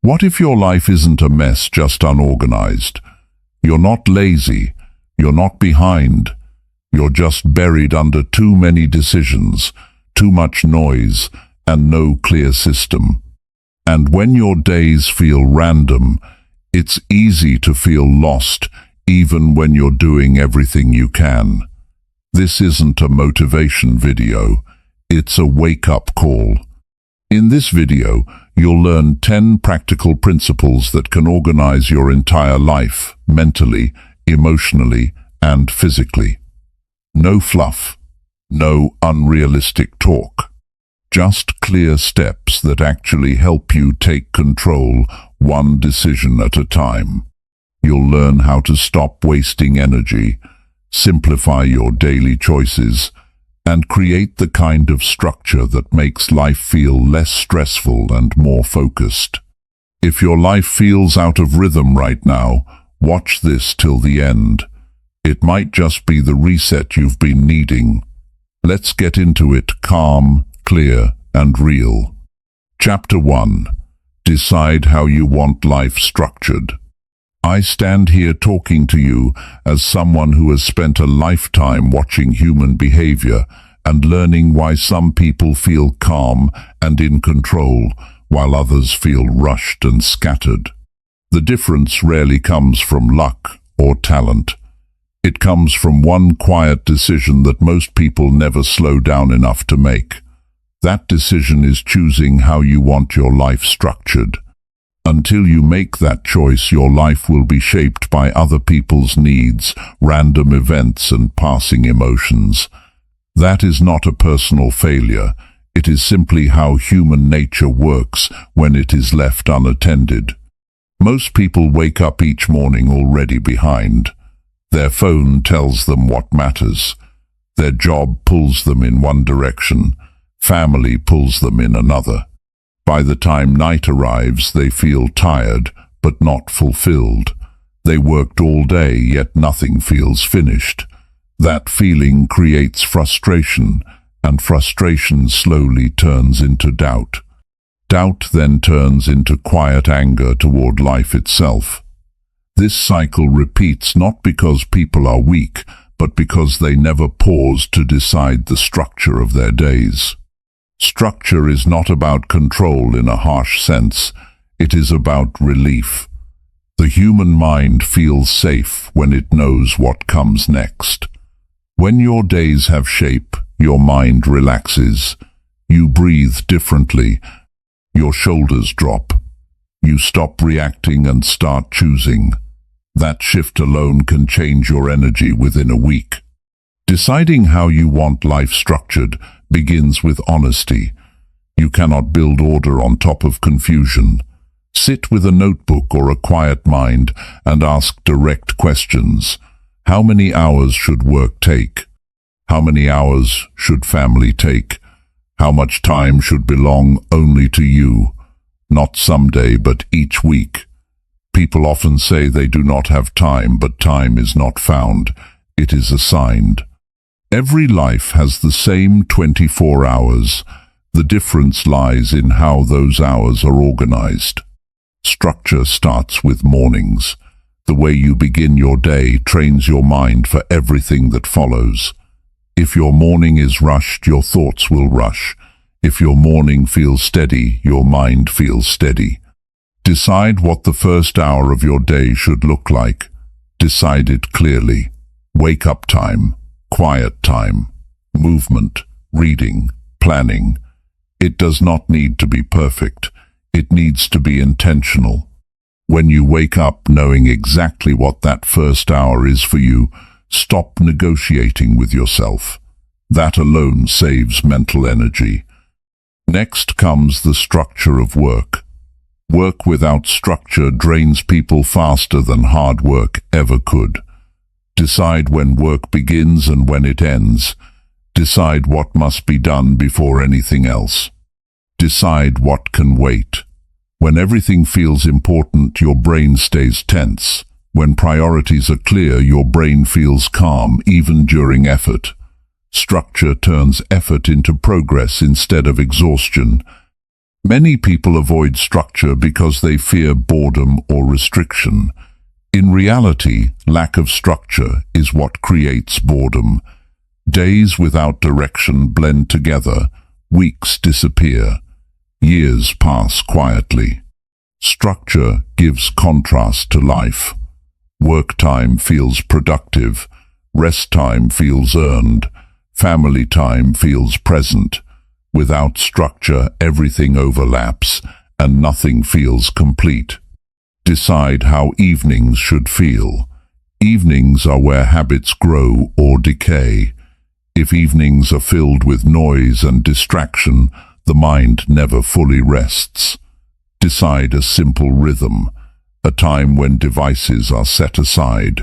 What if your life isn't a mess, just unorganized? You're not lazy, you're not behind, you're just buried under too many decisions, too much noise, and no clear system. And when your days feel random, it's easy to feel lost, even when you're doing everything you can. This isn't a motivation video, it's a wake-up call. In this video, you'll learn 10 practical principles that can organize your entire life, mentally, emotionally, and physically. No fluff, no unrealistic talk. Just clear steps that actually help you take control, one decision at a time. You'll learn how to stop wasting energy, simplify your daily choices, and create the kind of structure that makes life feel less stressful and more focused. If your life feels out of rhythm right now, watch this till the end. It might just be the reset you've been needing. Let's get into it calm, clear, and real. Chapter 1. Decide how you want life structured. I stand here talking to you as someone who has spent a lifetime watching human behavior and learning why some people feel calm and in control while others feel rushed and scattered. The difference rarely comes from luck or talent. It comes from one quiet decision that most people never slow down enough to make. That decision is choosing how you want your life structured. Until you make that choice, your life will be shaped by other people's needs, random events, and passing emotions. That is not a personal failure. It is simply how human nature works when it is left unattended. Most people wake up each morning already behind. Their phone tells them what matters. Their job pulls them in one direction. Family pulls them in another. By the time night arrives, they feel tired, but not fulfilled. They worked all day, yet nothing feels finished. That feeling creates frustration, and frustration slowly turns into doubt. Doubt then turns into quiet anger toward life itself. This cycle repeats not because people are weak, but because they never pause to decide the structure of their days. Structure is not about control in a harsh sense. It is about relief. The human mind feels safe when it knows what comes next. When your days have shape, your mind relaxes. You breathe differently. Your shoulders drop. You stop reacting and start choosing. That shift alone can change your energy within a week. Deciding how you want life structured begins with honesty. You cannot build order on top of confusion. Sit with a notebook or a quiet mind and ask direct questions. How many hours should work take? How many hours should family take? How much time should belong only to you? Not someday, but each week. People often say they do not have time, but time is not found. It is assigned. Every life has the same 24 hours. The difference lies in how those hours are organized. Structure starts with mornings. The way you begin your day trains your mind for everything that follows. If your morning is rushed, your thoughts will rush. If your morning feels steady, your mind feels steady. Decide what the first hour of your day should look like. Decide it clearly. Wake up time. Quiet time, movement, reading, planning. It does not need to be perfect. It needs to be intentional. When you wake up knowing exactly what that first hour is for you, stop negotiating with yourself. That alone saves mental energy. Next comes the structure of work. Work without structure drains people faster than hard work ever could. Decide when work begins and when it ends. Decide what must be done before anything else. Decide what can wait. When everything feels important, your brain stays tense. When priorities are clear, your brain feels calm, even during effort. Structure turns effort into progress instead of exhaustion. Many people avoid structure because they fear boredom or restriction. In reality, lack of structure is what creates boredom. Days without direction blend together, weeks disappear, years pass quietly. Structure gives contrast to life. Work time feels productive, rest time feels earned, family time feels present. Without structure, everything overlaps and nothing feels complete. Decide how evenings should feel. Evenings are where habits grow or decay. If evenings are filled with noise and distraction, the mind never fully rests. Decide a simple rhythm, a time when devices are set aside,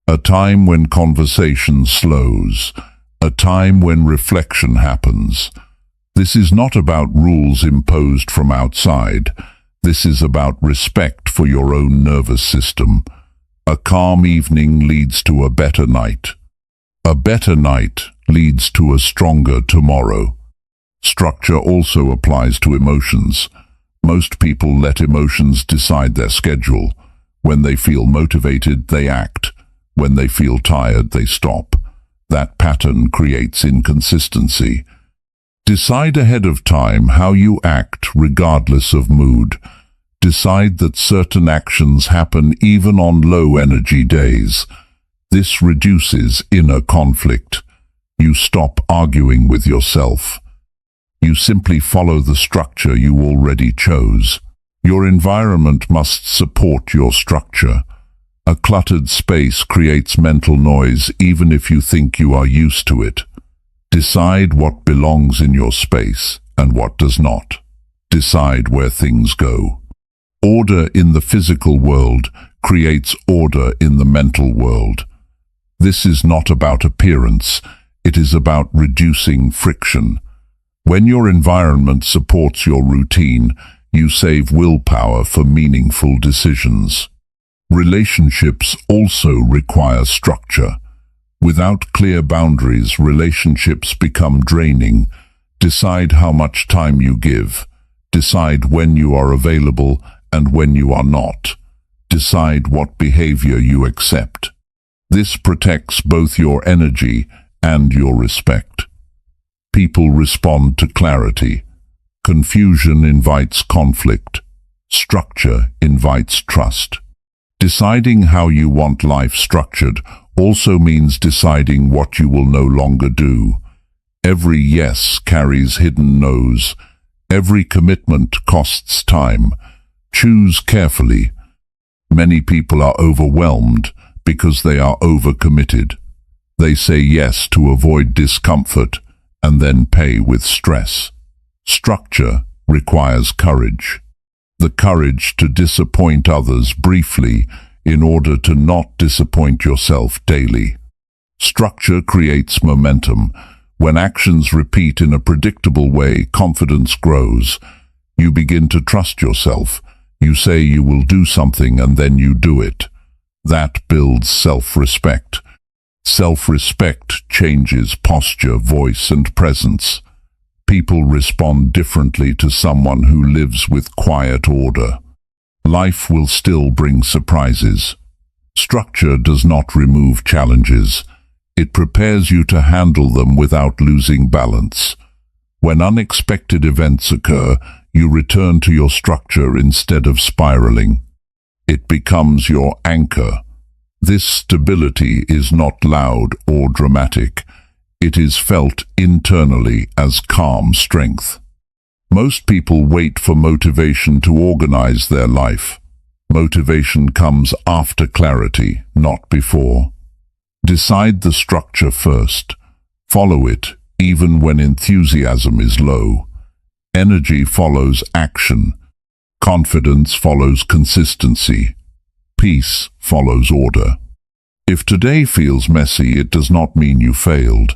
a time when conversation slows, a time when reflection happens. This is not about rules imposed from outside. This is about respect for your own nervous system. A calm evening leads to a better night. A better night leads to a stronger tomorrow. Structure also applies to emotions. Most people let emotions decide their schedule. When they feel motivated, they act. When they feel tired, they stop. That pattern creates inconsistency. Decide ahead of time how you act regardless of mood. Decide that certain actions happen even on low-energy days. This reduces inner conflict. You stop arguing with yourself. You simply follow the structure you already chose. Your environment must support your structure. A cluttered space creates mental noise even if you think you are used to it. Decide what belongs in your space and what does not. Decide where things go. Order in the physical world creates order in the mental world. This is not about appearance, it is about reducing friction. When your environment supports your routine, you save willpower for meaningful decisions. Relationships also require structure. Without clear boundaries, relationships become draining. Decide how much time you give. Decide when you are available and when you are not. Decide what behavior you accept. This protects both your energy and your respect. People respond to clarity. Confusion invites conflict. Structure invites trust. Deciding how you want life structured also means deciding what you will no longer do. Every yes carries hidden no's. Every commitment costs time. Choose carefully. Many people are overwhelmed because they are overcommitted. They say yes to avoid discomfort and then pay with stress. Structure requires courage. The courage to disappoint others briefly in order to not disappoint yourself daily. Structure creates momentum. When actions repeat in a predictable way, confidence grows. You begin to trust yourself. You say you will do something and then you do it. That builds self-respect. Self-respect changes posture, voice, and presence. People respond differently to someone who lives with quiet order. Life will still bring surprises. Structure does not remove challenges. It prepares you to handle them without losing balance. When unexpected events occur, you return to your structure instead of spiraling. It becomes your anchor. This stability is not loud or dramatic. It is felt internally as calm strength. Most people wait for motivation to organize their life. Motivation comes after clarity, not before. Decide the structure first. Follow it, even when enthusiasm is low. Energy follows action. Confidence follows consistency. Peace follows order. If today feels messy, it does not mean you failed.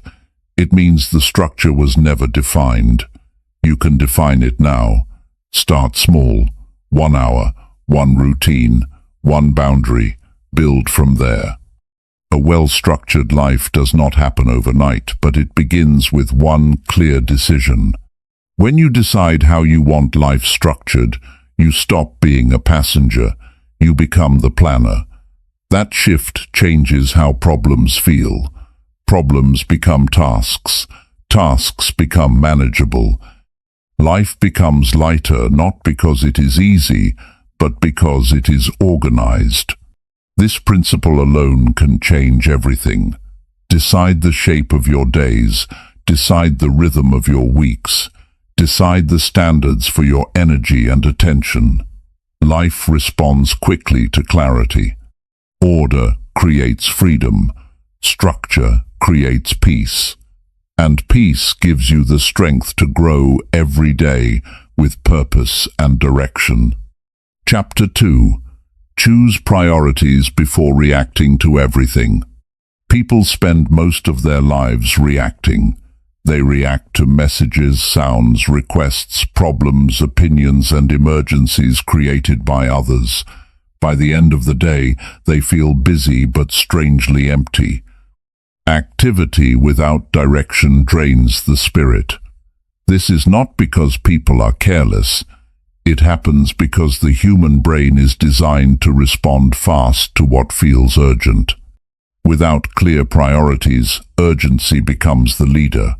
It means the structure was never defined. You can define it now. Start small. 1 hour, one routine, one boundary. Build from there. A well-structured life does not happen overnight, but it begins with one clear decision. When you decide how you want life structured, you stop being a passenger, you become the planner. That shift changes how problems feel. Problems become tasks. Tasks become manageable. Life becomes lighter not because it is easy, but because it is organized. This principle alone can change everything. Decide the shape of your days. Decide the rhythm of your weeks. Decide the standards for your energy and attention. Life responds quickly to clarity. Order creates freedom. Structure creates peace. And peace gives you the strength to grow every day with purpose and direction. Chapter 2. Choose priorities before reacting to everything. People spend most of their lives reacting. They react to messages, sounds, requests, problems, opinions, and emergencies created by others. By the end of the day, they feel busy but strangely empty. Activity without direction drains the spirit. This is not because people are careless. It happens because the human brain is designed to respond fast to what feels urgent. Without clear priorities, urgency becomes the leader.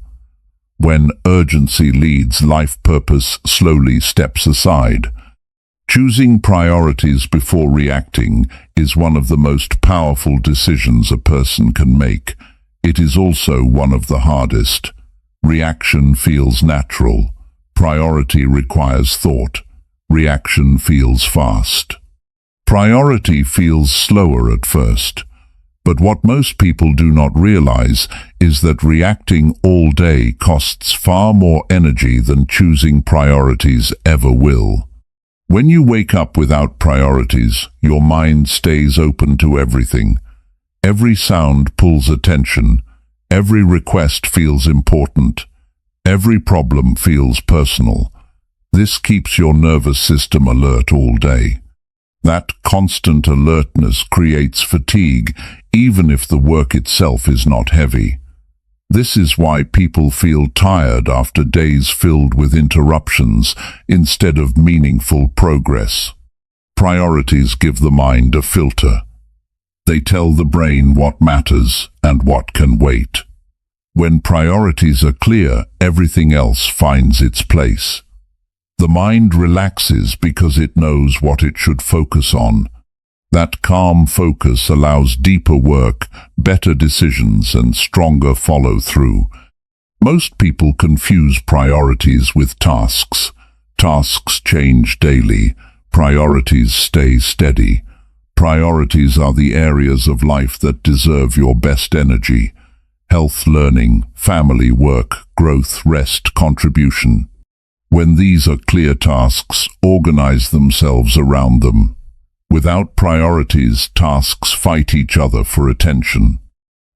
When urgency leads, life purpose slowly steps aside. Choosing priorities before reacting is one of the most powerful decisions a person can make. It is also one of the hardest. Reaction feels natural. Priority requires thought. Reaction feels fast. Priority feels slower at first. But what most people do not realize is that reacting all day costs far more energy than choosing priorities ever will. When you wake up without priorities, your mind stays open to everything. Every sound pulls attention. Every request feels important. Every problem feels personal. This keeps your nervous system alert all day. That constant alertness creates fatigue, even if the work itself is not heavy. This is why people feel tired after days filled with interruptions instead of meaningful progress. Priorities give the mind a filter. They tell the brain what matters and what can wait. When priorities are clear, everything else finds its place. The mind relaxes because it knows what it should focus on. That calm focus allows deeper work, better decisions, and stronger follow-through. Most people confuse priorities with tasks. Tasks change daily. Priorities stay steady. Priorities are the areas of life that deserve your best energy. Health, learning, family, work, growth, rest, contribution. When these are clear tasks, organize themselves around them. Without priorities, tasks fight each other for attention.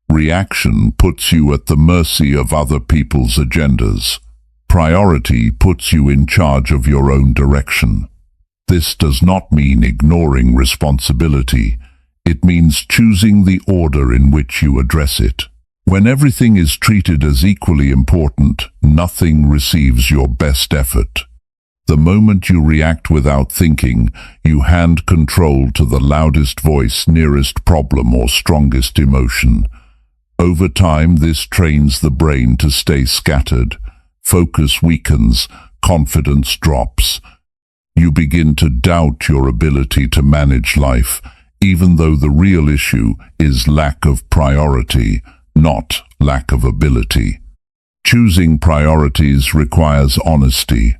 Reaction puts you at the mercy of other people's agendas. Priority puts you in charge of your own direction. This does not mean ignoring responsibility. It means choosing the order in which you address it. When everything is treated as equally important, nothing receives your best effort. The moment you react without thinking, you hand control to the loudest voice, nearest problem, or strongest emotion. Over time, this trains the brain to stay scattered. Focus weakens, confidence drops. You begin to doubt your ability to manage life, even though the real issue is lack of priority, not lack of ability. Choosing priorities requires honesty.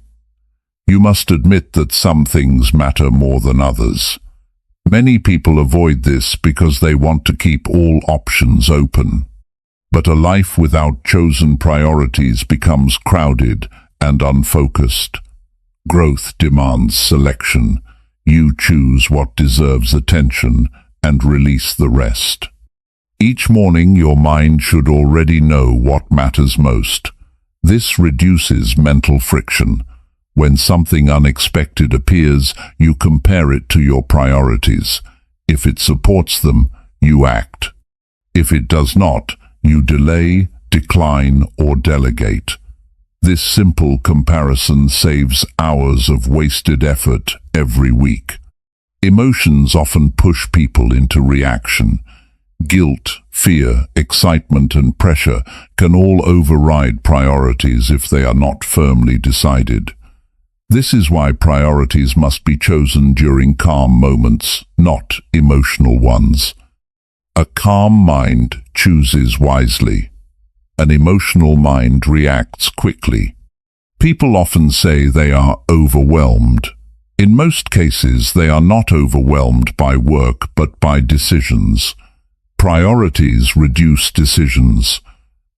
You must admit that some things matter more than others. Many people avoid this because they want to keep all options open. But a life without chosen priorities becomes crowded and unfocused. Growth demands selection. You choose what deserves attention and release the rest. Each morning your mind should already know what matters most. This reduces mental friction. When something unexpected appears, you compare it to your priorities. If it supports them, you act. If it does not, you delay, decline, or delegate. This simple comparison saves hours of wasted effort every week. Emotions often push people into reaction. Guilt, fear, excitement, and pressure can all override priorities if they are not firmly decided. This is why priorities must be chosen during calm moments, not emotional ones. A calm mind chooses wisely. An emotional mind reacts quickly. People often say they are overwhelmed. In most cases, they are not overwhelmed by work but by decisions. Priorities reduce decisions.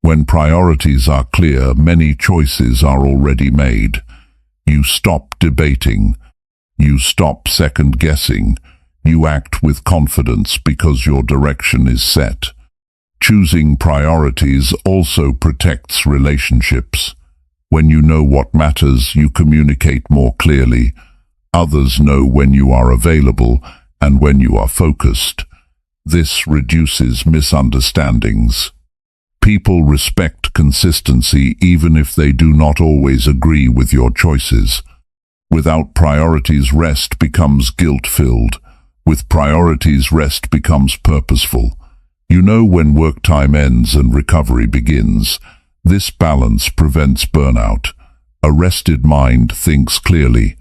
When priorities are clear, many choices are already made. You stop debating. You stop second-guessing. You act with confidence because your direction is set. Choosing priorities also protects relationships. When you know what matters, you communicate more clearly. Others know when you are available and when you are focused. This reduces misunderstandings. People respect consistency even if they do not always agree with your choices. Without priorities, rest becomes guilt-filled. With priorities, rest becomes purposeful. You know when work time ends and recovery begins. This balance prevents burnout. A rested mind thinks clearly.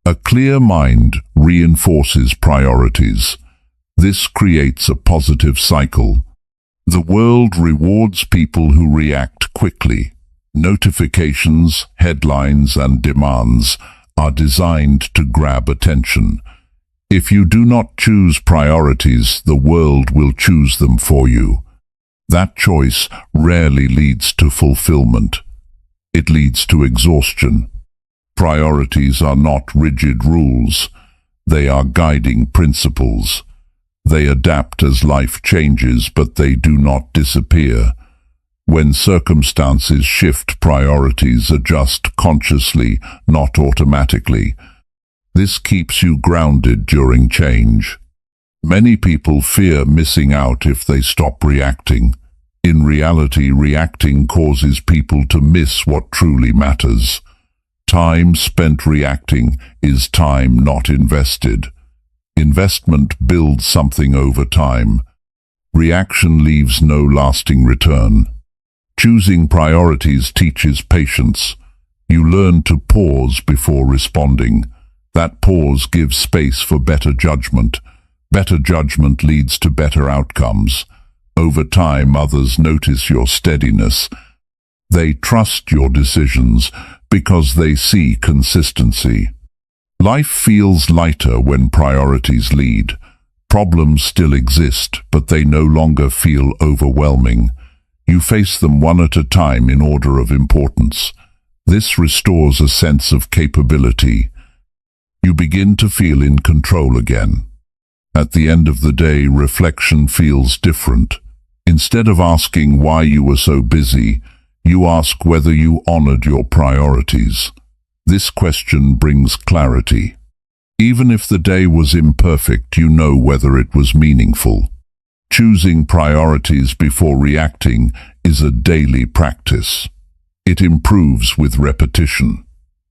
A clear mind reinforces priorities. This creates a positive cycle. The world rewards people who react quickly. Notifications, headlines, and demands are designed to grab attention. If you do not choose priorities, the world will choose them for you. That choice rarely leads to fulfillment. It leads to exhaustion. Priorities are not rigid rules. They are guiding principles. They adapt as life changes, but they do not disappear. When circumstances shift, priorities adjust consciously, not automatically. This keeps you grounded during change. Many people fear missing out if they stop reacting. In reality, reacting causes people to miss what truly matters. Time spent reacting is time not invested. Investment builds something over time. Reaction leaves no lasting return. Choosing priorities teaches patience. You learn to pause before responding. That pause gives space for better judgment. Better judgment leads to better outcomes. Over time, others notice your steadiness. They trust your decisions because they see consistency. Life feels lighter when priorities lead. Problems still exist, but they no longer feel overwhelming. You face them one at a time in order of importance. This restores a sense of capability. You begin to feel in control again. At the end of the day, reflection feels different. Instead of asking why you were so busy, you ask whether you honored your priorities. This question brings clarity. Even if the day was imperfect, you know whether it was meaningful. Choosing priorities before reacting is a daily practice. It improves with repetition.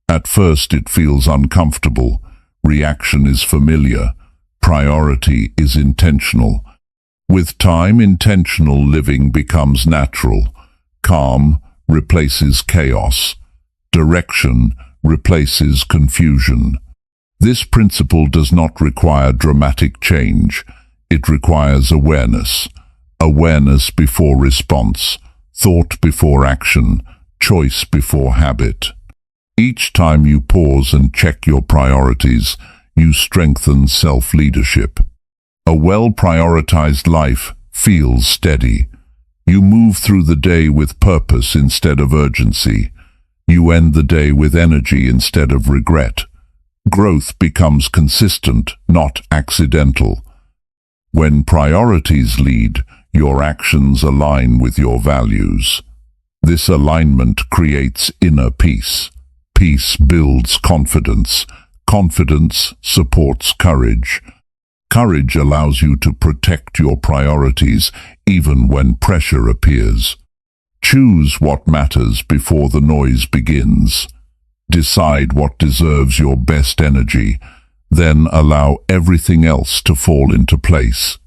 At first it feels uncomfortable. Reaction is familiar. Priority is intentional. With time, intentional living becomes natural. Calm replaces chaos. Direction replaces confusion. This principle does not require dramatic change. It requires awareness. Awareness before response. Thought before action. Choice before habit. Each time you pause and check your priorities, you strengthen self-leadership. A well-prioritized life feels steady. You move through the day with purpose instead of urgency. You end the day with energy instead of regret. Growth becomes consistent, not accidental. When priorities lead, your actions align with your values. This alignment creates inner peace. Peace builds confidence. Confidence supports courage. Courage allows you to protect your priorities even when pressure appears. Choose what matters before the noise begins. Decide what deserves your best energy, then allow everything else to fall into place.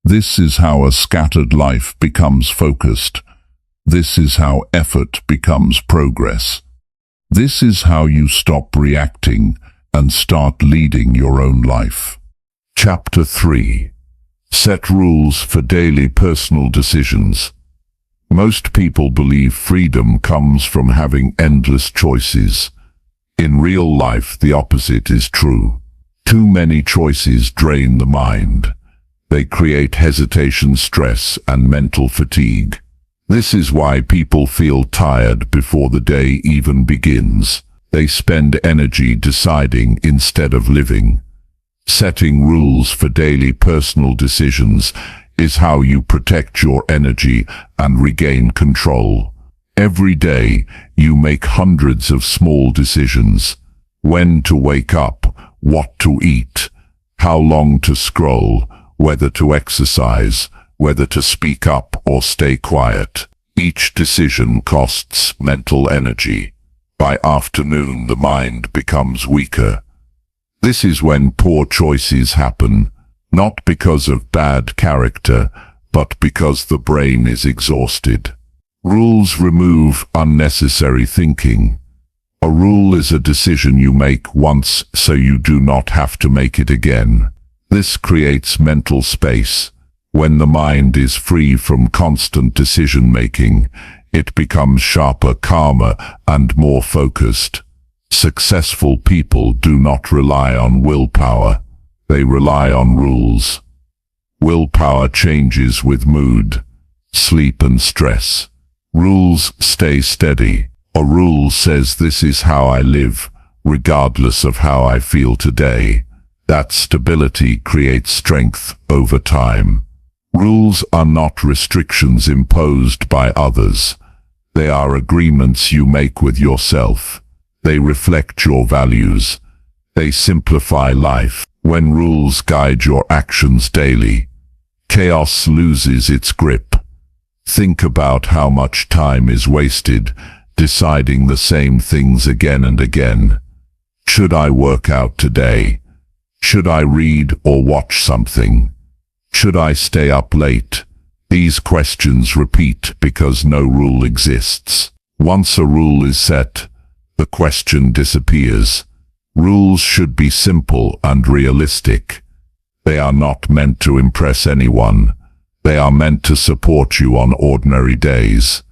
This is how a scattered life becomes focused. This is how effort becomes progress. This is how you stop reacting and start leading your own life. Chapter 3. Set rules for daily personal decisions. Most people believe freedom comes from having endless choices. In real life, the opposite is true. Too many choices drain the mind. They create hesitation, stress, and mental fatigue. This is why people feel tired before the day even begins. They spend energy deciding instead of living. Setting rules for daily personal decisions is how you protect your energy and regain control. Every day, you make hundreds of small decisions. When to wake up, what to eat, how long to scroll, whether to exercise, whether to speak up or stay quiet. Each decision costs mental energy. By afternoon, the mind becomes weaker. This is when poor choices happen, not because of bad character, but because the brain is exhausted. Rules remove unnecessary thinking. A rule is a decision you make once so you do not have to make it again. This creates mental space. When the mind is free from constant decision-making, it becomes sharper, calmer, and more focused. Successful people do not rely on willpower. They rely on rules. Willpower changes with mood, sleep, and stress. Rules stay steady. A rule says this is how I live, regardless of how I feel today. That stability creates strength over time. Rules are not restrictions imposed by others. They are agreements you make with yourself. They reflect your values. They simplify life. When rules guide your actions daily, chaos loses its grip. Think about how much time is wasted deciding the same things again and again. Should I work out today? Should I read or watch something? Should I stay up late? These questions repeat because no rule exists. Once a rule is set, the question disappears. Rules should be simple and realistic. They are not meant to impress anyone. They are meant to support you on ordinary days.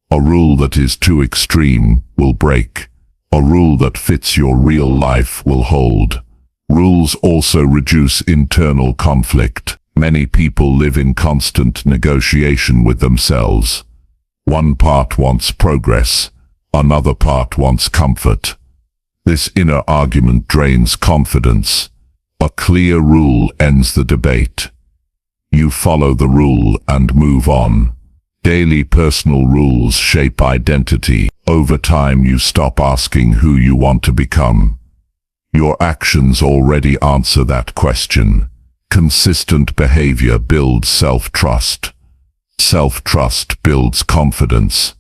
A rule that is too extreme will break. A rule that fits your real life will hold. Rules also reduce internal conflict. Many people live in constant negotiation with themselves. One part wants progress, another part wants comfort. This inner argument drains confidence. A clear rule ends the debate. You follow the rule and move on. Daily personal rules shape identity. Over time you stop asking who you want to become. Your actions already answer that question. Consistent behavior builds self-trust. Self-trust builds confidence.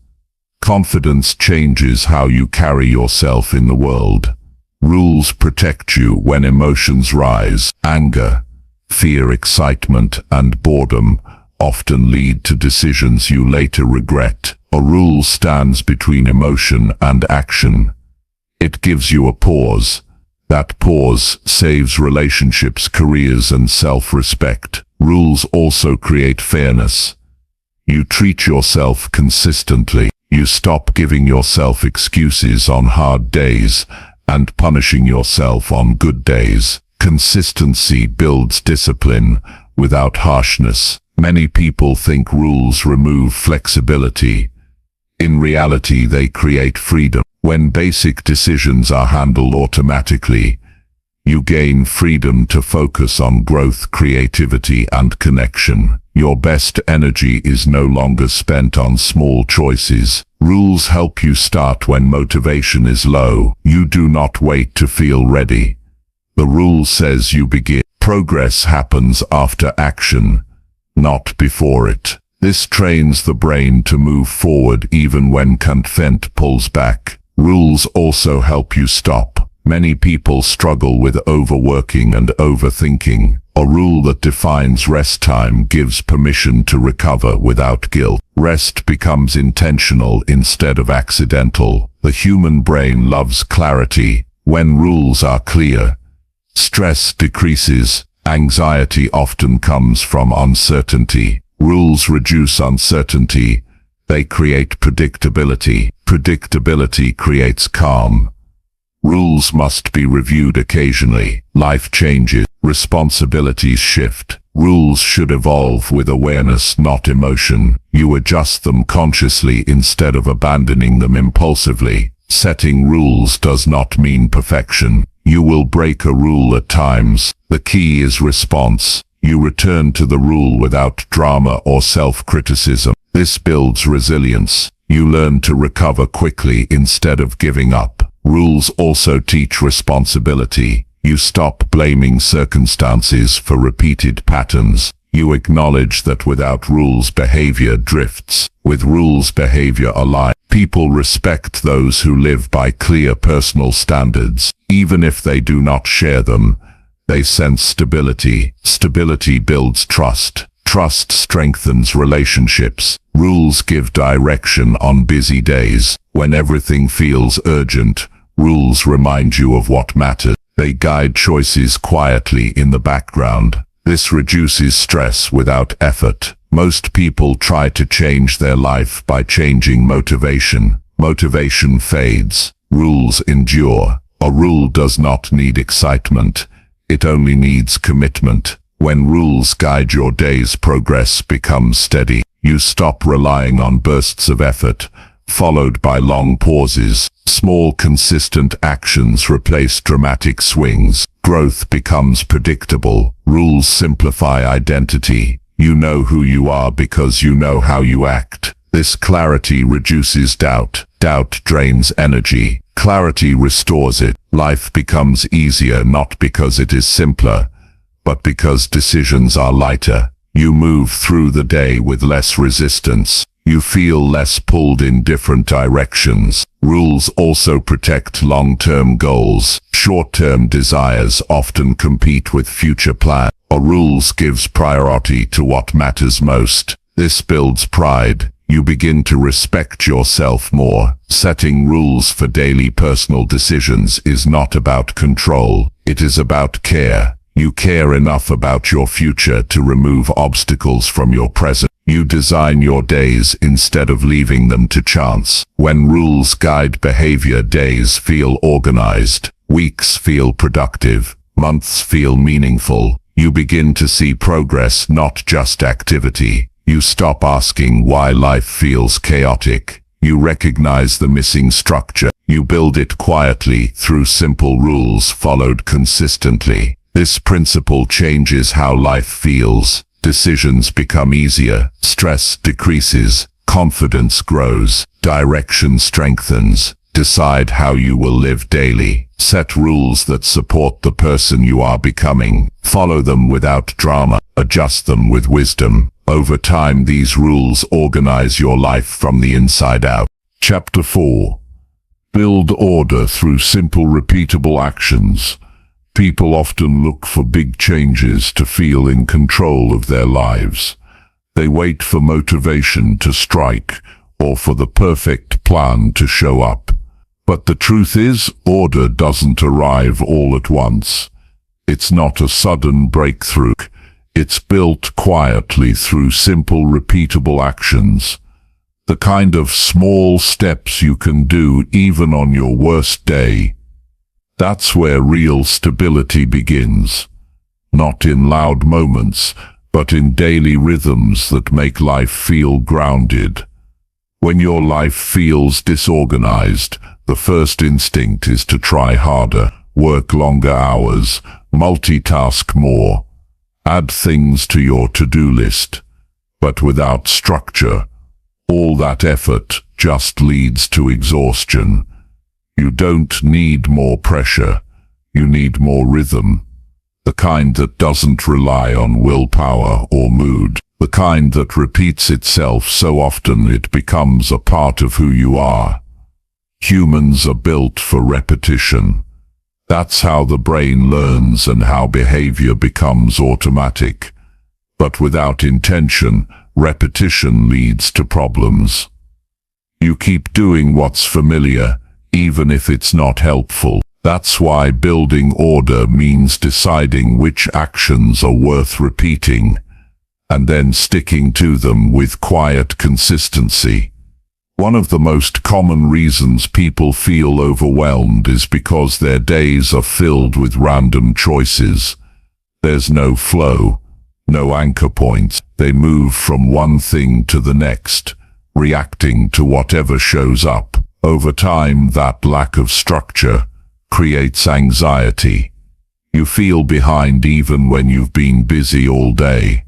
Confidence changes how you carry yourself in the world. Rules protect you when emotions rise. Anger, fear, excitement, and boredom often lead to decisions you later regret. A rule stands between emotion and action. It gives you a pause. That pause saves relationships, careers, and self-respect. Rules also create fairness. You treat yourself consistently. You stop giving yourself excuses on hard days and punishing yourself on good days. Consistency builds discipline without harshness. Many people think rules remove flexibility. In reality, they create freedom. When basic decisions are handled automatically, you gain freedom to focus on growth, creativity, and connection. Your best energy is no longer spent on small choices. Rules help you start when motivation is low. You do not wait to feel ready. The rule says you begin. Progress happens after action, not before it. This trains the brain to move forward even when consent pulls back. Rules also help you stop. Many people struggle with overworking and overthinking. A rule that defines rest time gives permission to recover without guilt. Rest becomes intentional instead of accidental. The human brain loves clarity. When rules are clear, stress decreases. Anxiety often comes from uncertainty. Rules reduce uncertainty. They create predictability. Predictability creates calm. Rules must be reviewed occasionally. Life changes. Responsibilities shift. Rules should evolve with awareness, not emotion. You adjust them consciously instead of abandoning them impulsively. Setting rules does not mean perfection. You will break a rule at times. The key is response. You return to the rule without drama or self-criticism. This builds resilience. You learn to recover quickly instead of giving up. Rules also teach responsibility. You stop blaming circumstances for repeated patterns. You acknowledge that without rules, behavior drifts. With rules, behavior aligns. People respect those who live by clear personal standards. Even if they do not share them, they sense stability. Stability builds trust. Trust strengthens relationships. Rules give direction on busy days. When everything feels urgent, rules remind you of what matters. They guide choices quietly in the background. This reduces stress without effort. Most people try to change their life by changing motivation. Motivation fades. Rules endure. A rule does not need excitement. It only needs commitment. When rules guide your days, progress becomes steady. You stop relying on bursts of effort, followed by long pauses. Small, consistent actions replace dramatic swings. Growth becomes predictable. Rules simplify identity. You know who you are because you know how you act. This clarity reduces doubt. Doubt drains energy. Clarity restores it. Life becomes easier not because it is simpler, but because decisions are lighter. You move through the day with less resistance. You feel less pulled in different directions. Rules also protect long-term goals. Short-term desires often compete with future plans. Rules gives priority to what matters most. This builds pride. You begin to respect yourself more. Setting rules for daily personal decisions is not about control. It is about care. You care enough about your future to remove obstacles from your present. You design your days instead of leaving them to chance. When rules guide behavior, days feel organized. Weeks feel productive. Months feel meaningful. You begin to see progress, not just activity. You stop asking why life feels chaotic. You recognize the missing structure. You build it quietly through simple rules followed consistently. This principle changes how life feels. Decisions become easier. Stress decreases. Confidence grows. Direction strengthens. Decide how you will live daily. Set rules that support the person you are becoming. Follow them without drama. Adjust them with wisdom. Over time, these rules organize your life from the inside out. Chapter 4. Build order through simple, repeatable actions. People often look for big changes to feel in control of their lives. They wait for motivation to strike or for the perfect plan to show up. But the truth is, order doesn't arrive all at once. It's not a sudden breakthrough. It's built quietly through simple, repeatable actions. The kind of small steps you can do even on your worst day. That's where real stability begins. Not in loud moments, but in daily rhythms that make life feel grounded. When your life feels disorganized, the first instinct is to try harder, work longer hours, multitask more, add things to your to-do list. But without structure, all that effort just leads to exhaustion. You don't need more pressure, you need more rhythm, the kind that doesn't rely on willpower or mood. the kind that repeats itself so often it becomes a part of who you are. Humans are built for repetition. That's how the brain learns and how behavior becomes automatic. But without intention, repetition leads to problems. You keep doing what's familiar, even if it's not helpful. That's why building order means deciding which actions are worth repeating, and then sticking to them with quiet consistency. One of the most common reasons people feel overwhelmed is because their days are filled with random choices. There's no flow, no anchor points. They move from one thing to the next, reacting to whatever shows up. Over time, that lack of structure creates anxiety. You feel behind even when you've been busy all day.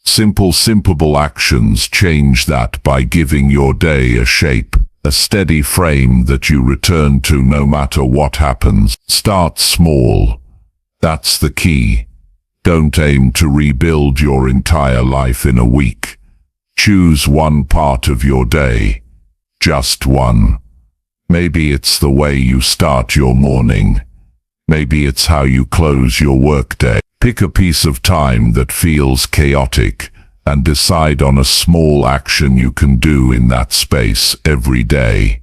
Simple actions change that by giving your day a shape, a steady frame that you return to no matter what happens. Start small. That's the key. Don't aim to rebuild your entire life in a week. Choose one part of your day. Just one. Maybe it's the way you start your morning. Maybe it's how you close your workday. Pick a piece of time that feels chaotic and decide on a small action you can do in that space every day.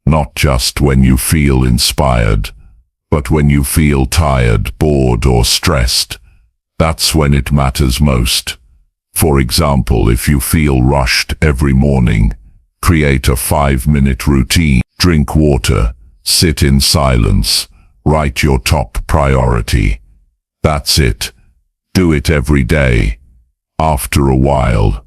Not just when you feel inspired, but when you feel tired, bored, or stressed. That's when it matters most. For example, if you feel rushed every morning, create a 5-minute routine. Drink water, sit in silence, write your top priority. That's it. Do it every day. After a while,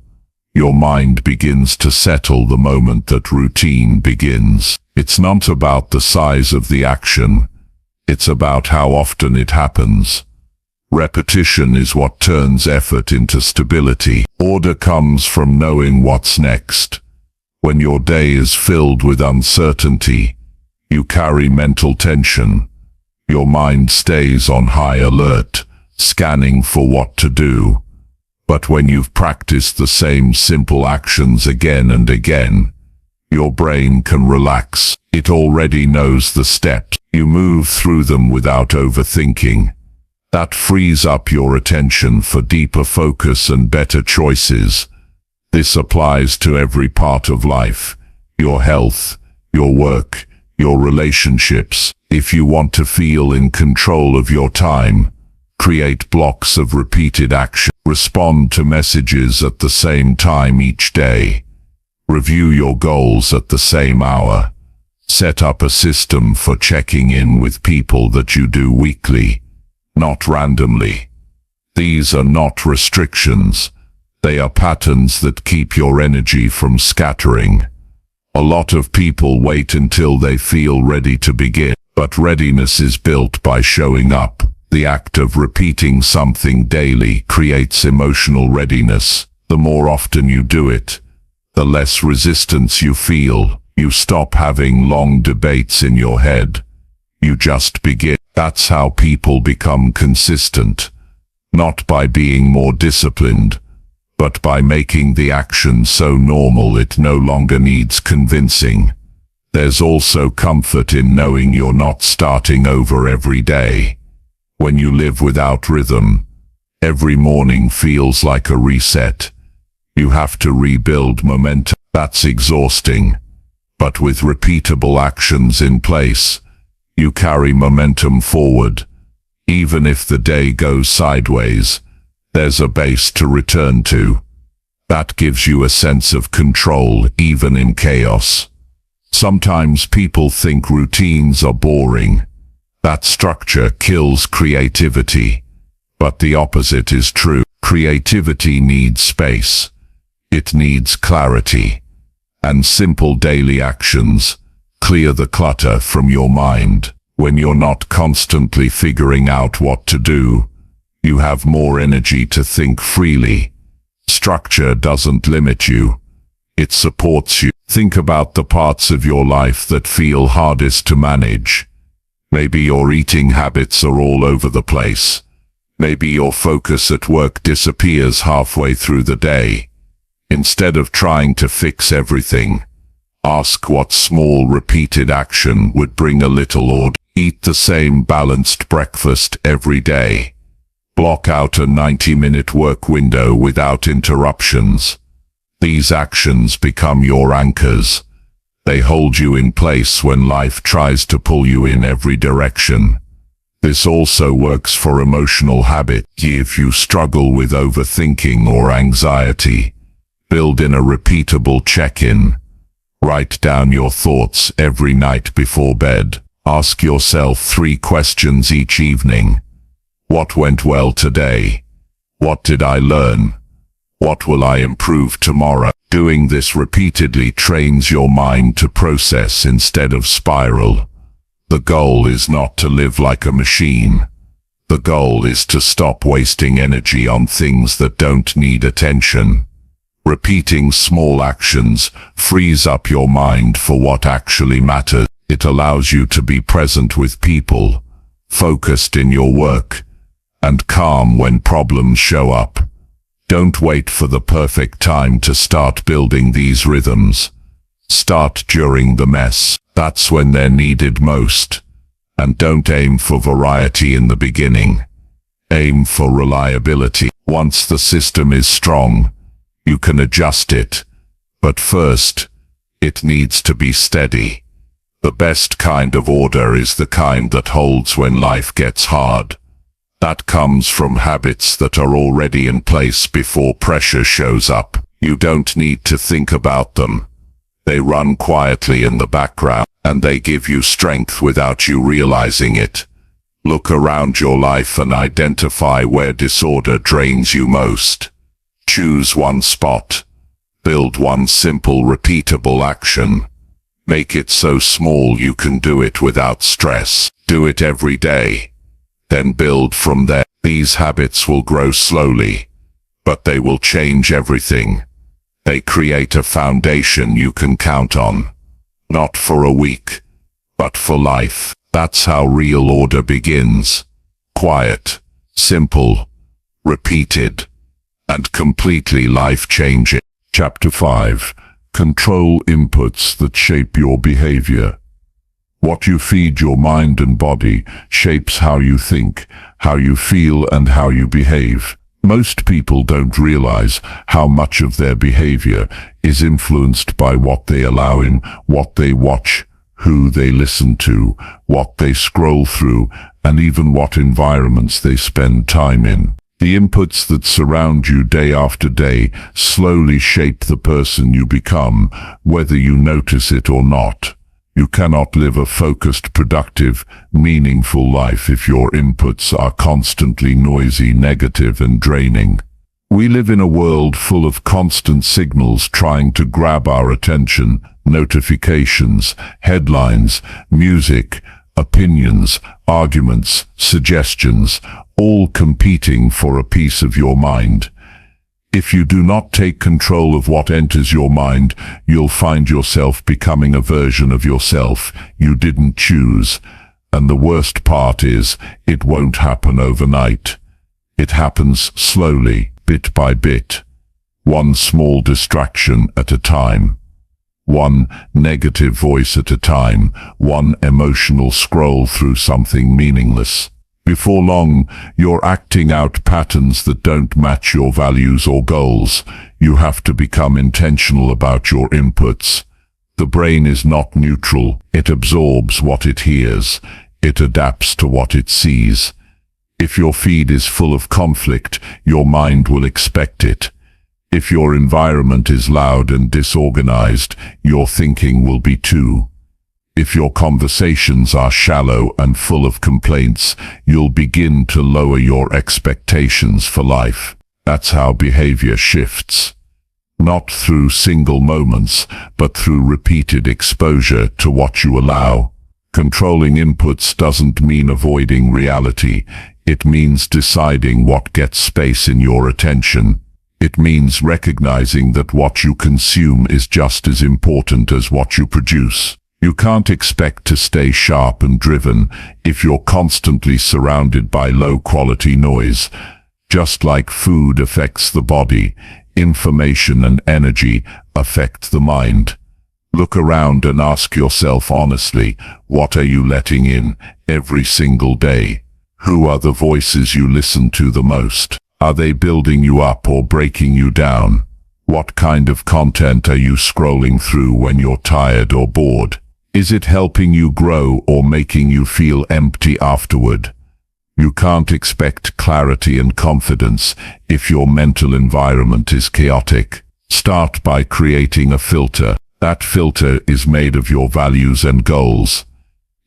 your mind begins to settle the moment that routine begins. It's not about the size of the action. It's about how often it happens. Repetition is what turns effort into stability. Order comes from knowing what's next. When your day is filled with uncertainty, you carry mental tension. Your mind stays on high alert, scanning for what to do. But when you've practiced the same simple actions again and again, your brain can relax. It already knows the steps. You move through them without overthinking. That frees up your attention for deeper focus and better choices. This applies to every part of life, your health, your work, your relationships. If you want to feel in control of your time, create blocks of repeated action. Respond to messages at the same time each day. Review your goals at the same hour. Set up a system for checking in with people that you do weekly, not randomly. These are not restrictions. They are patterns that keep your energy from scattering. A lot of people wait until they feel ready to begin, but readiness is built by showing up. The act of repeating something daily creates emotional readiness. The more often you do it, the less resistance you feel. You stop having long debates in your head. You just begin. That's how people become consistent. Not by being more disciplined, but by making the action so normal it no longer needs convincing. There's also comfort in knowing you're not starting over every day. When you live without rhythm, every morning feels like a reset. You have to rebuild momentum. That's exhausting. But with repeatable actions in place, you carry momentum forward. Even if the day goes sideways, there's a base to return to. That gives you a sense of control even in chaos. Sometimes people think routines are boring. That structure kills creativity. But the opposite is true. Creativity needs space. It needs clarity. And simple daily actions clear the clutter from your mind. When you're not constantly figuring out what to do, you have more energy to think freely. Structure doesn't limit you. It supports you. Think about the parts of your life that feel hardest to manage. Maybe your eating habits are all over the place. Maybe your focus at work disappears halfway through the day. Instead of trying to fix everything, ask what small repeated action would bring a little order. Eat the same balanced breakfast every day. Block out a 90-minute work window without interruptions. These actions become your anchors. They hold you in place when life tries to pull you in every direction. This also works for emotional habit. If you struggle with overthinking or anxiety, build in a repeatable check-in. Write down your thoughts every night before bed. Ask yourself 3 questions each evening. What went well today? What did I learn? What will I improve tomorrow? Doing this repeatedly trains your mind to process instead of spiral. The goal is not to live like a machine. The goal is to stop wasting energy on things that don't need attention. Repeating small actions frees up your mind for what actually matters. It allows you to be present with people, focused in your work, and calm when problems show up. Don't wait for the perfect time to start building these rhythms. Start during the mess. That's when they're needed most. And don't aim for variety in the beginning. Aim for reliability. Once the system is strong, you can adjust it. But first, it needs to be steady. The best kind of order is the kind that holds when life gets hard. That comes from habits that are already in place before pressure shows up. You don't need to think about them. They run quietly in the background, and they give you strength without you realizing it. Look around your life and identify where disorder drains you most. Choose one spot. Build one simple, repeatable action. Make it so small you can do it without stress. Do it every day. Then build from there. These habits will grow slowly, but they will change everything. They create a foundation you can count on. Not for a week, but for life. That's how real order begins. Quiet, simple, repeated, and completely life-changing. Chapter 5. Control inputs that shape your behavior. What you feed your mind and body shapes how you think, how you feel, and how you behave. Most people don't realize how much of their behavior is influenced by what they allow in, what they watch, who they listen to, what they scroll through, and even what environments they spend time in. The inputs that surround you day after day slowly shape the person you become, whether you notice it or not. You cannot live a focused, productive, meaningful life if your inputs are constantly noisy, negative, and draining. We live in a world full of constant signals trying to grab our attention: notifications, headlines, music, opinions, arguments, suggestions, all competing for a piece of your mind. If you do not take control of what enters your mind, you'll find yourself becoming a version of yourself you didn't choose. And the worst part is, it won't happen overnight. It happens slowly, bit by bit. One small distraction at a time. One negative voice at a time. One emotional scroll through something meaningless. Before long, you're acting out patterns that don't match your values or goals. You have to become intentional about your inputs. The brain is not neutral. It absorbs what it hears. It adapts to what it sees. If your feed is full of conflict, your mind will expect it. If your environment is loud and disorganized, your thinking will be too. If your conversations are shallow and full of complaints, you'll begin to lower your expectations for life. That's how behavior shifts. Not through single moments, but through repeated exposure to what you allow. Controlling inputs doesn't mean avoiding reality. It means deciding what gets space in your attention. It means recognizing that what you consume is just as important as what you produce. You can't expect to stay sharp and driven if you're constantly surrounded by low-quality noise. Just like food affects the body, information and energy affect the mind. Look around and ask yourself honestly, what are you letting in every single day? Who are the voices you listen to the most? Are they building you up or breaking you down? What kind of content are you scrolling through when you're tired or bored? Is it helping you grow or making you feel empty afterward? You can't expect clarity and confidence if your mental environment is chaotic. Start by creating a filter. That filter is made of your values and goals.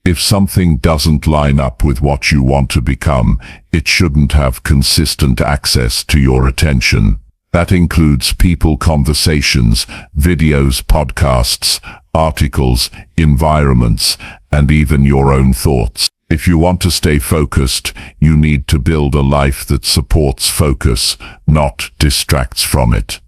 If something doesn't line up with what you want to become, it shouldn't have consistent access to your attention. That includes people, conversations, videos, podcasts, articles, environments, and even your own thoughts. If you want to stay focused, you need to build a life that supports focus, not distracts from it.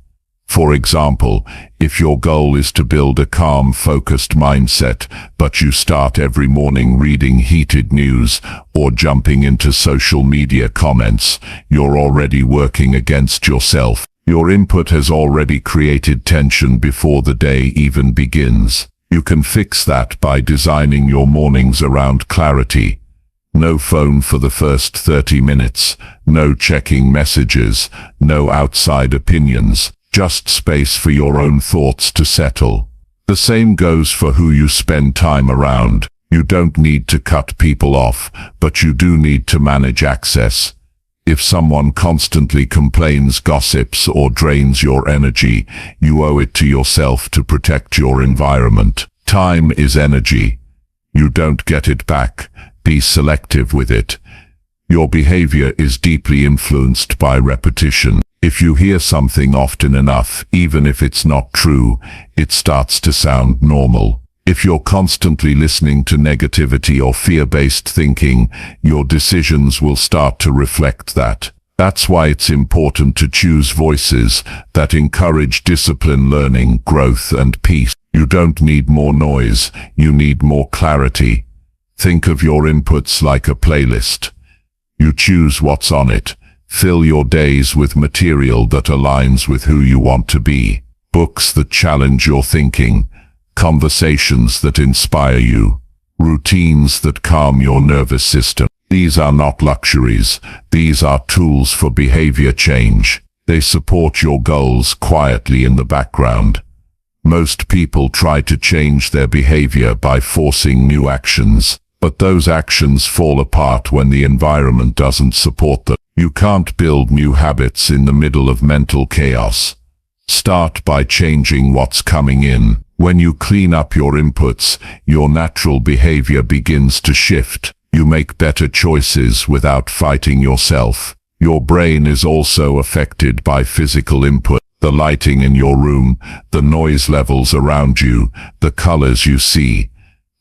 For example, if your goal is to build a calm, focused mindset, but you start every morning reading heated news or jumping into social media comments, you're already working against yourself. Your input has already created tension before the day even begins. You can fix that by designing your mornings around clarity. No phone for the first 30 minutes, no checking messages, no outside opinions. Just space for your own thoughts to settle. The same goes for who you spend time around. You don't need to cut people off, but you do need to manage access. If someone constantly complains, gossips, or drains your energy, you owe it to yourself to protect your environment. Time is energy. You don't get it back. Be selective with it. Your behavior is deeply influenced by repetition. If you hear something often enough, even if it's not true, it starts to sound normal. If you're constantly listening to negativity or fear-based thinking, your decisions will start to reflect that. That's why it's important to choose voices that encourage discipline, learning, growth, and peace. You don't need more noise, you need more clarity. Think of your inputs like a playlist. You choose what's on it. Fill your days with material that aligns with who you want to be. Books that challenge your thinking, conversations that inspire you, routines that calm your nervous system. These are not luxuries. These are tools for behavior change. They support your goals quietly in the background. Most people try to change their behavior by forcing new actions, but those actions fall apart when the environment doesn't support them. You can't build new habits in the middle of mental chaos. Start by changing what's coming in. When you clean up your inputs, your natural behavior begins to shift. You make better choices without fighting yourself. Your brain is also affected by physical input. The lighting in your room, the noise levels around you, the colors you see,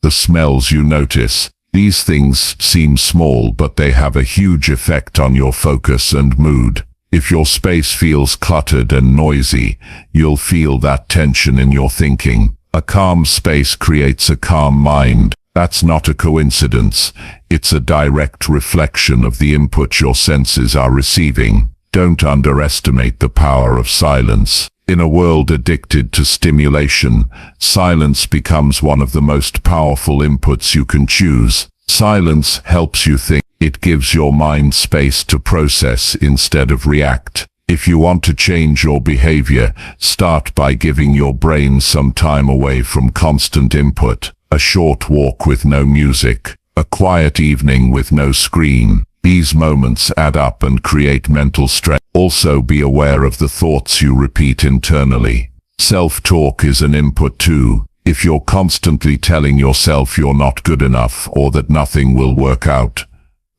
the smells you notice. These things seem small, but they have a huge effect on your focus and mood. If your space feels cluttered and noisy, you'll feel that tension in your thinking. A calm space creates a calm mind. That's not a coincidence. It's a direct reflection of the input your senses are receiving. Don't underestimate the power of silence. In a world addicted to stimulation, silence becomes one of the most powerful inputs you can choose. Silence helps you think. It gives your mind space to process instead of react. If you want to change your behavior, start by giving your brain some time away from constant input. A short walk with no music, a quiet evening with no screen. These moments add up and create mental strength. Also be aware of the thoughts you repeat internally. Self-talk is an input too. If you're constantly telling yourself you're not good enough or that nothing will work out,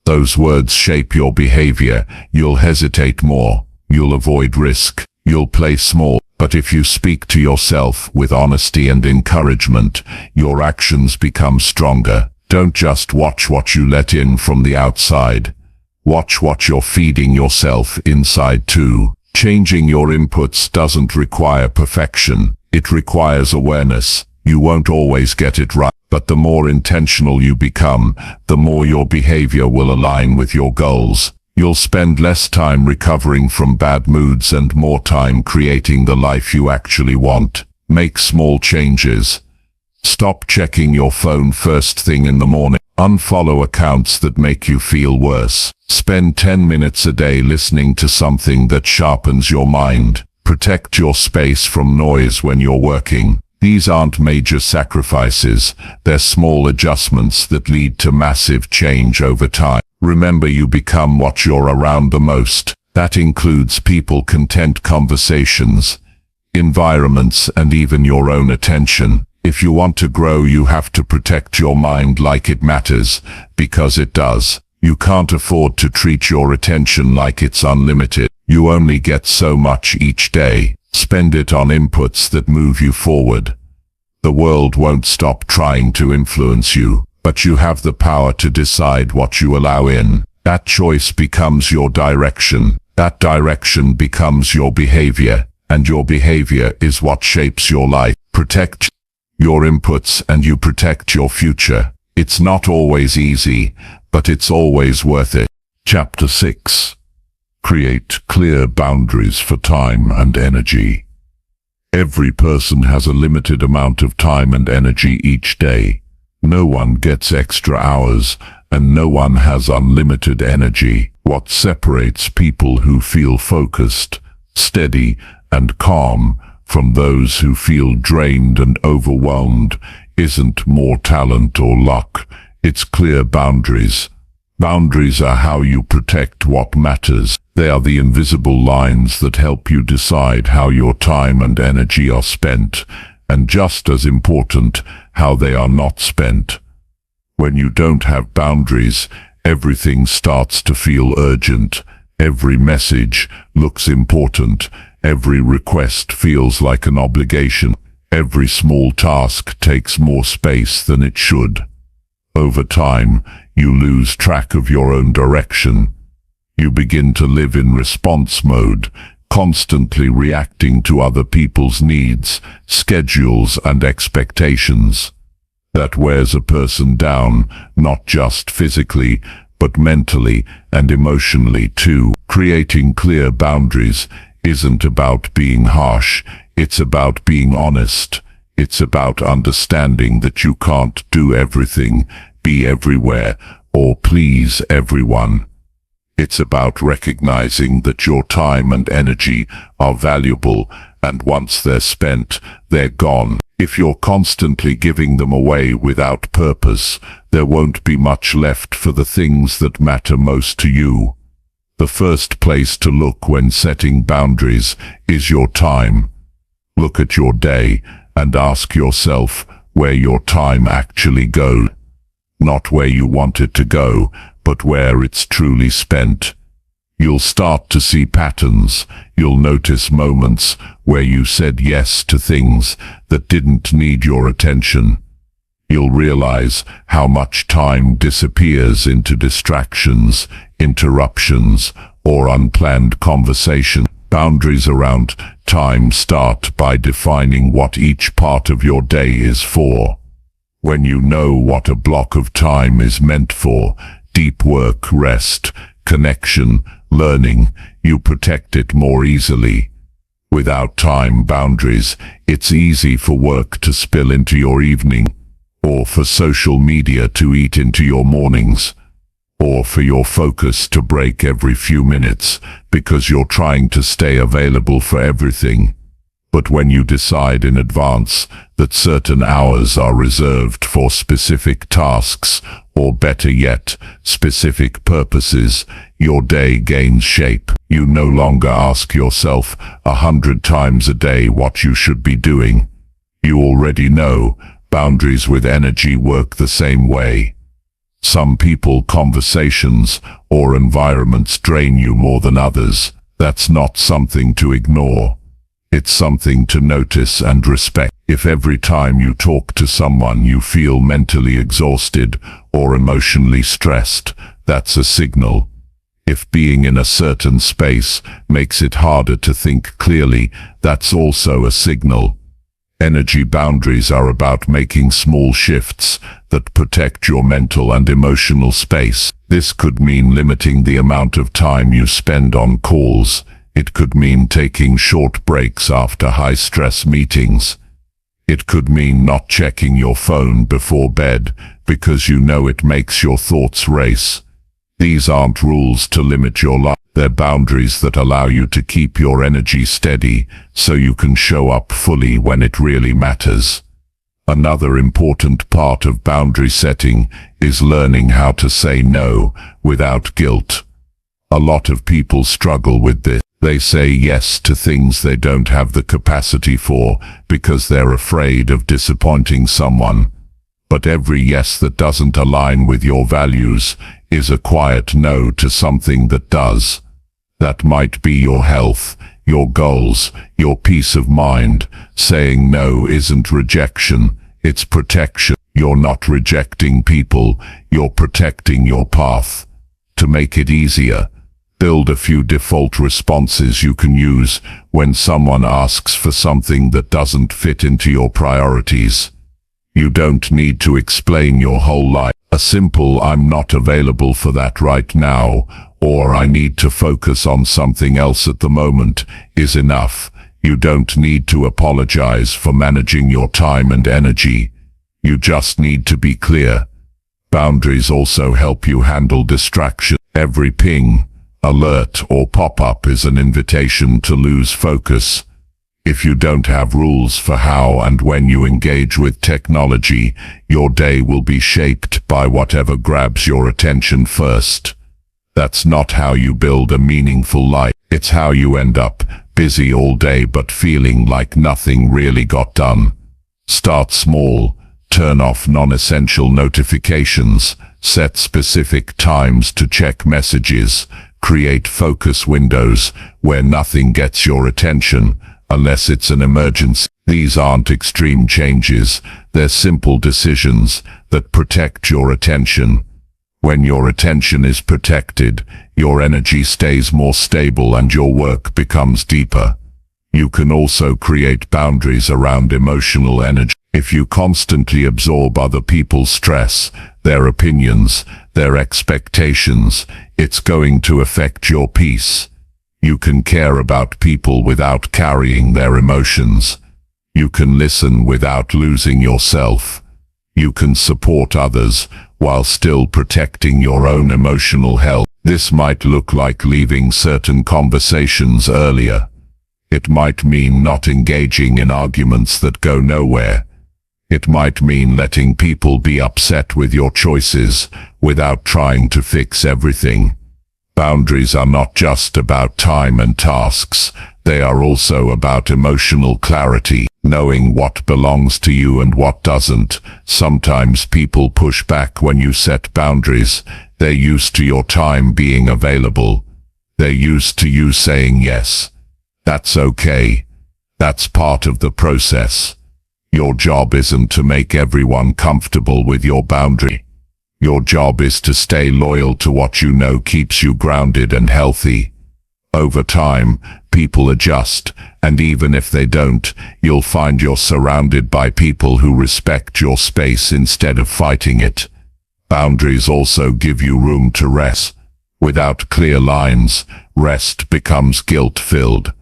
those words shape your behavior. You'll hesitate more. You'll avoid risk. You'll play small. But if you speak to yourself with honesty and encouragement, your actions become stronger. Don't just watch what you let in from the outside. Watch what you're feeding yourself inside too. Changing your inputs doesn't require perfection. It requires awareness. You won't always get it right, but the more intentional you become, the more your behavior will align with your goals. You'll spend less time recovering from bad moods and more time creating the life you actually want. Make small changes. Stop checking your phone first thing in the morning. Unfollow accounts that make you feel worse. Spend 10 minutes a day listening to something that sharpens your mind. Protect your space from noise when you're working. These aren't major sacrifices, they're small adjustments that lead to massive change over time. Remember, you become what you're around the most. That includes people, content, conversations, environments, and even your own attention. If you want to grow, you have to protect your mind like it matters, because it does. You can't afford to treat your attention like it's unlimited. You only get so much each day. Spend it on inputs that move you forward. The world won't stop trying to influence you, but you have the power to decide what you allow in. That choice becomes your direction. That direction becomes your behavior, and your behavior is what shapes your life. Protect your inputs and you protect your future. It's not always easy, but it's always worth it. Chapter 6. Create clear boundaries for time and energy. Every person has a limited amount of time and energy each day. No one gets extra hours, and no one has unlimited energy. What separates people who feel focused, steady, and calm from those who feel drained and overwhelmed isn't more talent or luck, it's clear boundaries. Boundaries are how you protect what matters. They are the invisible lines that help you decide how your time and energy are spent, and just as important, how they are not spent. When you don't have boundaries, everything starts to feel urgent. Every message looks important. Every request feels like an obligation. Every small task takes more space than it should. Over time, you lose track of your own direction. You begin to live in response mode, constantly reacting to other people's needs, schedules, and expectations. That wears a person down, not just physically, but mentally and emotionally too. Creating clear boundaries isn't about being harsh, it's about being honest. It's about understanding that you can't do everything, be everywhere, or please everyone. It's about recognizing that your time and energy are valuable, and once they're spent, they're gone. If you're constantly giving them away without purpose, there won't be much left for the things that matter most to you. The first place to look when setting boundaries is your time. Look at your day and ask yourself where your time actually goes. Not where you want it to go, but where it's truly spent. You'll start to see patterns. You'll notice moments where you said yes to things that didn't need your attention. You'll realize how much time disappears into distractions, interruptions, or unplanned conversation. Boundaries around time start by defining what each part of your day is for. When you know what a block of time is meant for, deep work, rest, connection, learning, you protect it more easily. Without time boundaries, it's easy for work to spill into your evening, or for social media to eat into your mornings, or for your focus to break every few minutes because you're trying to stay available for everything. But when you decide in advance that certain hours are reserved for specific tasks, or better yet, specific purposes, your day gains shape. You no longer ask yourself 100 times a day what you should be doing. You already know. Boundaries with energy work the same way. Some people, conversations, or environments drain you more than others. That's not something to ignore. It's something to notice and respect. If every time you talk to someone you feel mentally exhausted or emotionally stressed, that's a signal. If being in a certain space makes it harder to think clearly, that's also a signal. Energy boundaries are about making small shifts that protect your mental and emotional space. This could mean limiting the amount of time you spend on calls. It could mean taking short breaks after high-stress meetings. It could mean not checking your phone before bed because you know it makes your thoughts race. These aren't rules to limit your life. They're boundaries that allow you to keep your energy steady so you can show up fully when it really matters. Another important part of boundary setting is learning how to say no without guilt. A lot of people struggle with this. They say yes to things they don't have the capacity for because they're afraid of disappointing someone. But every yes that doesn't align with your values is a quiet no to something that does. That might be your health, your goals, your peace of mind. Saying no isn't rejection, it's protection. You're not rejecting people, you're protecting your path. To make it easier, build a few default responses you can use when someone asks for something that doesn't fit into your priorities. You don't need to explain your whole life. A simple "I'm not available for that right now," or "I need to focus on something else at the moment" is enough. You don't need to apologize for managing your time and energy. You just need to be clear. Boundaries also help you handle distraction. Every ping, alert, or pop-up is an invitation to lose focus. If you don't have rules for how and when you engage with technology, your day will be shaped by whatever grabs your attention first. That's not how you build a meaningful life. It's how you end up, busy all day but feeling like nothing really got done. Start small, turn off non-essential notifications, set specific times to check messages, create focus windows where nothing gets your attention, unless it's an emergency. These aren't extreme changes, they're simple decisions that protect your attention. When your attention is protected, your energy stays more stable and your work becomes deeper. You can also create boundaries around emotional energy. If you constantly absorb other people's stress, their opinions, their expectations, it's going to affect your peace. You can care about people without carrying their emotions. You can listen without losing yourself. You can support others while still protecting your own emotional health. This might look like leaving certain conversations earlier. It might mean not engaging in arguments that go nowhere. It might mean letting people be upset with your choices without trying to fix everything. Boundaries are not just about time and tasks, they are also about emotional clarity, knowing what belongs to you and what doesn't. Sometimes people push back when you set boundaries. They're used to your time being available. They're used to you saying yes. That's okay. That's part of the process. Your job isn't to make everyone comfortable with your boundary. Your job is to stay loyal to what you know keeps you grounded and healthy. Over time, people adjust, and even if they don't, you'll find you're surrounded by people who respect your space instead of fighting it. Boundaries also give you room to rest. Without clear lines, rest becomes guilt-filled.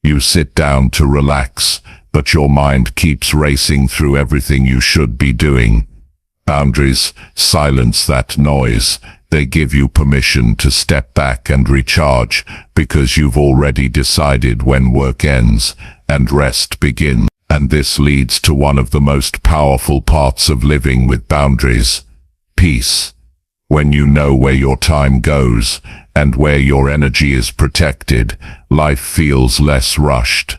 You sit down to relax, but your mind keeps racing through everything you should be doing. Boundaries silence that noise. They give you permission to step back and recharge because you've already decided when work ends and rest begins. And this leads to one of the most powerful parts of living with boundaries: peace. When you know where your time goes and where your energy is protected, life feels less rushed.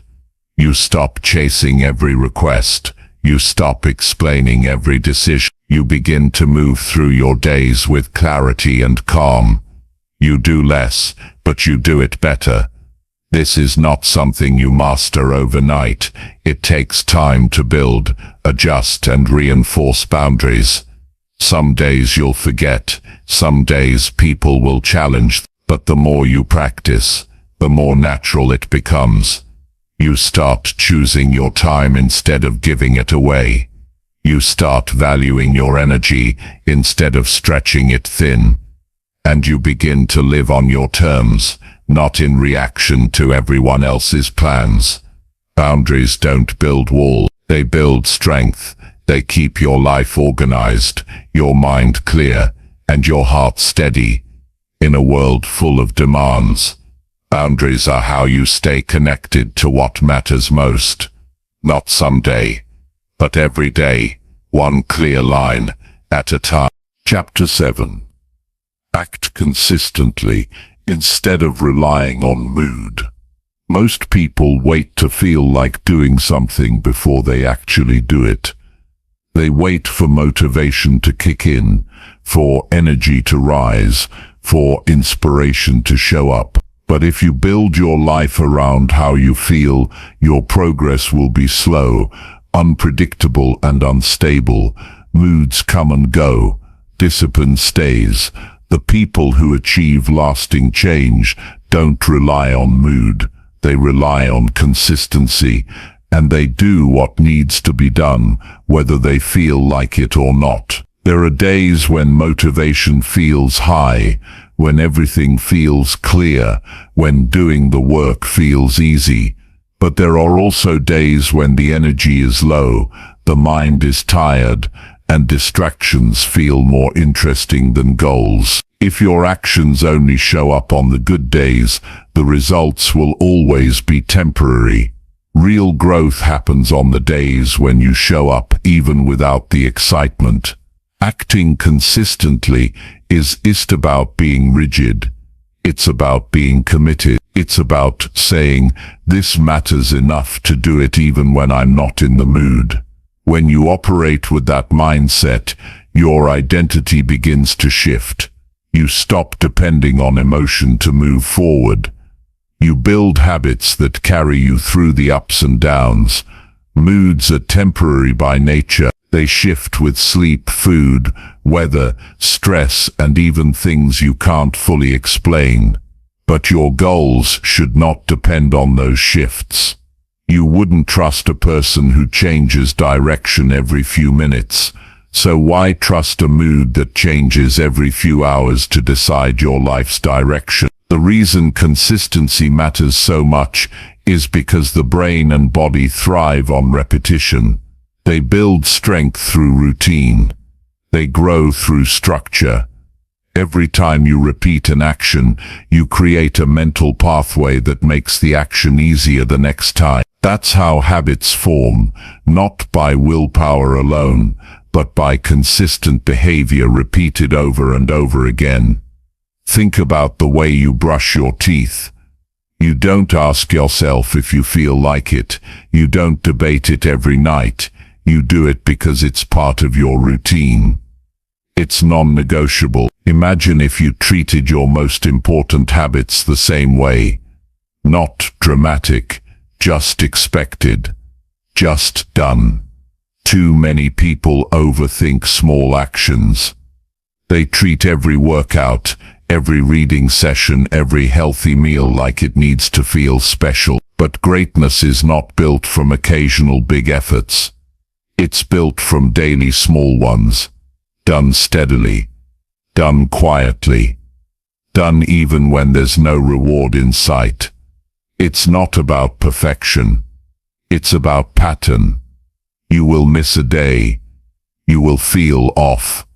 You stop chasing every request. You stop explaining every decision. You begin to move through your days with clarity and calm. You do less, but you do it better. This is not something you master overnight. It takes time to build, adjust, and reinforce boundaries. Some days you'll forget, some days people will challenge, but the more you practice, the more natural it becomes. You start choosing your time instead of giving it away. You start valuing your energy instead of stretching it thin. And you begin to live on your terms, not in reaction to everyone else's plans. Boundaries don't build walls, they build strength. They keep your life organized, your mind clear, and your heart steady. In a world full of demands, boundaries are how you stay connected to what matters most. Not someday, but every day, one clear line at a time. Chapter 7. Act consistently instead of relying on mood. Most people wait to feel like doing something before they actually do it. They wait for motivation to kick in, for energy to rise, for inspiration to show up. But if you build your life around how you feel, your progress will be slow, unpredictable and unstable. Moods come and go. Discipline stays. The people who achieve lasting change don't rely on mood. They rely on consistency. And they do what needs to be done, whether they feel like it or not. There are days when motivation feels high, when everything feels clear, when doing the work feels easy. But there are also days when the energy is low, the mind is tired, and distractions feel more interesting than goals. If your actions only show up on the good days, the results will always be temporary. Real growth happens on the days when you show up even without the excitement. Acting consistently isn't about being rigid. It's about being committed. It's about saying, this matters enough to do it even when I'm not in the mood. When you operate with that mindset, your identity begins to shift. You stop depending on emotion to move forward. You build habits that carry you through the ups and downs. Moods are temporary by nature. They shift with sleep, food, weather, stress, and even things you can't fully explain. But your goals should not depend on those shifts. You wouldn't trust a person who changes direction every few minutes. So why trust a mood that changes every few hours to decide your life's direction? The reason consistency matters so much is because the brain and body thrive on repetition. They build strength through routine. They grow through structure. Every time you repeat an action, you create a mental pathway that makes the action easier the next time. That's how habits form, not by willpower alone, but by consistent behavior repeated over and over again. Think about the way you brush your teeth. You don't ask yourself if you feel like it. You don't debate it every night. You do it because it's part of your routine. It's non-negotiable. Imagine if you treated your most important habits the same way. Not dramatic, just expected, just done. Too many people overthink small actions. They treat every workout, every reading session, every healthy meal like it needs to feel special. But greatness is not built from occasional big efforts. It's built from daily small ones. Done steadily. Done quietly. Done even when there's no reward in sight. It's not about perfection. It's about pattern. You will miss a day. You will feel off.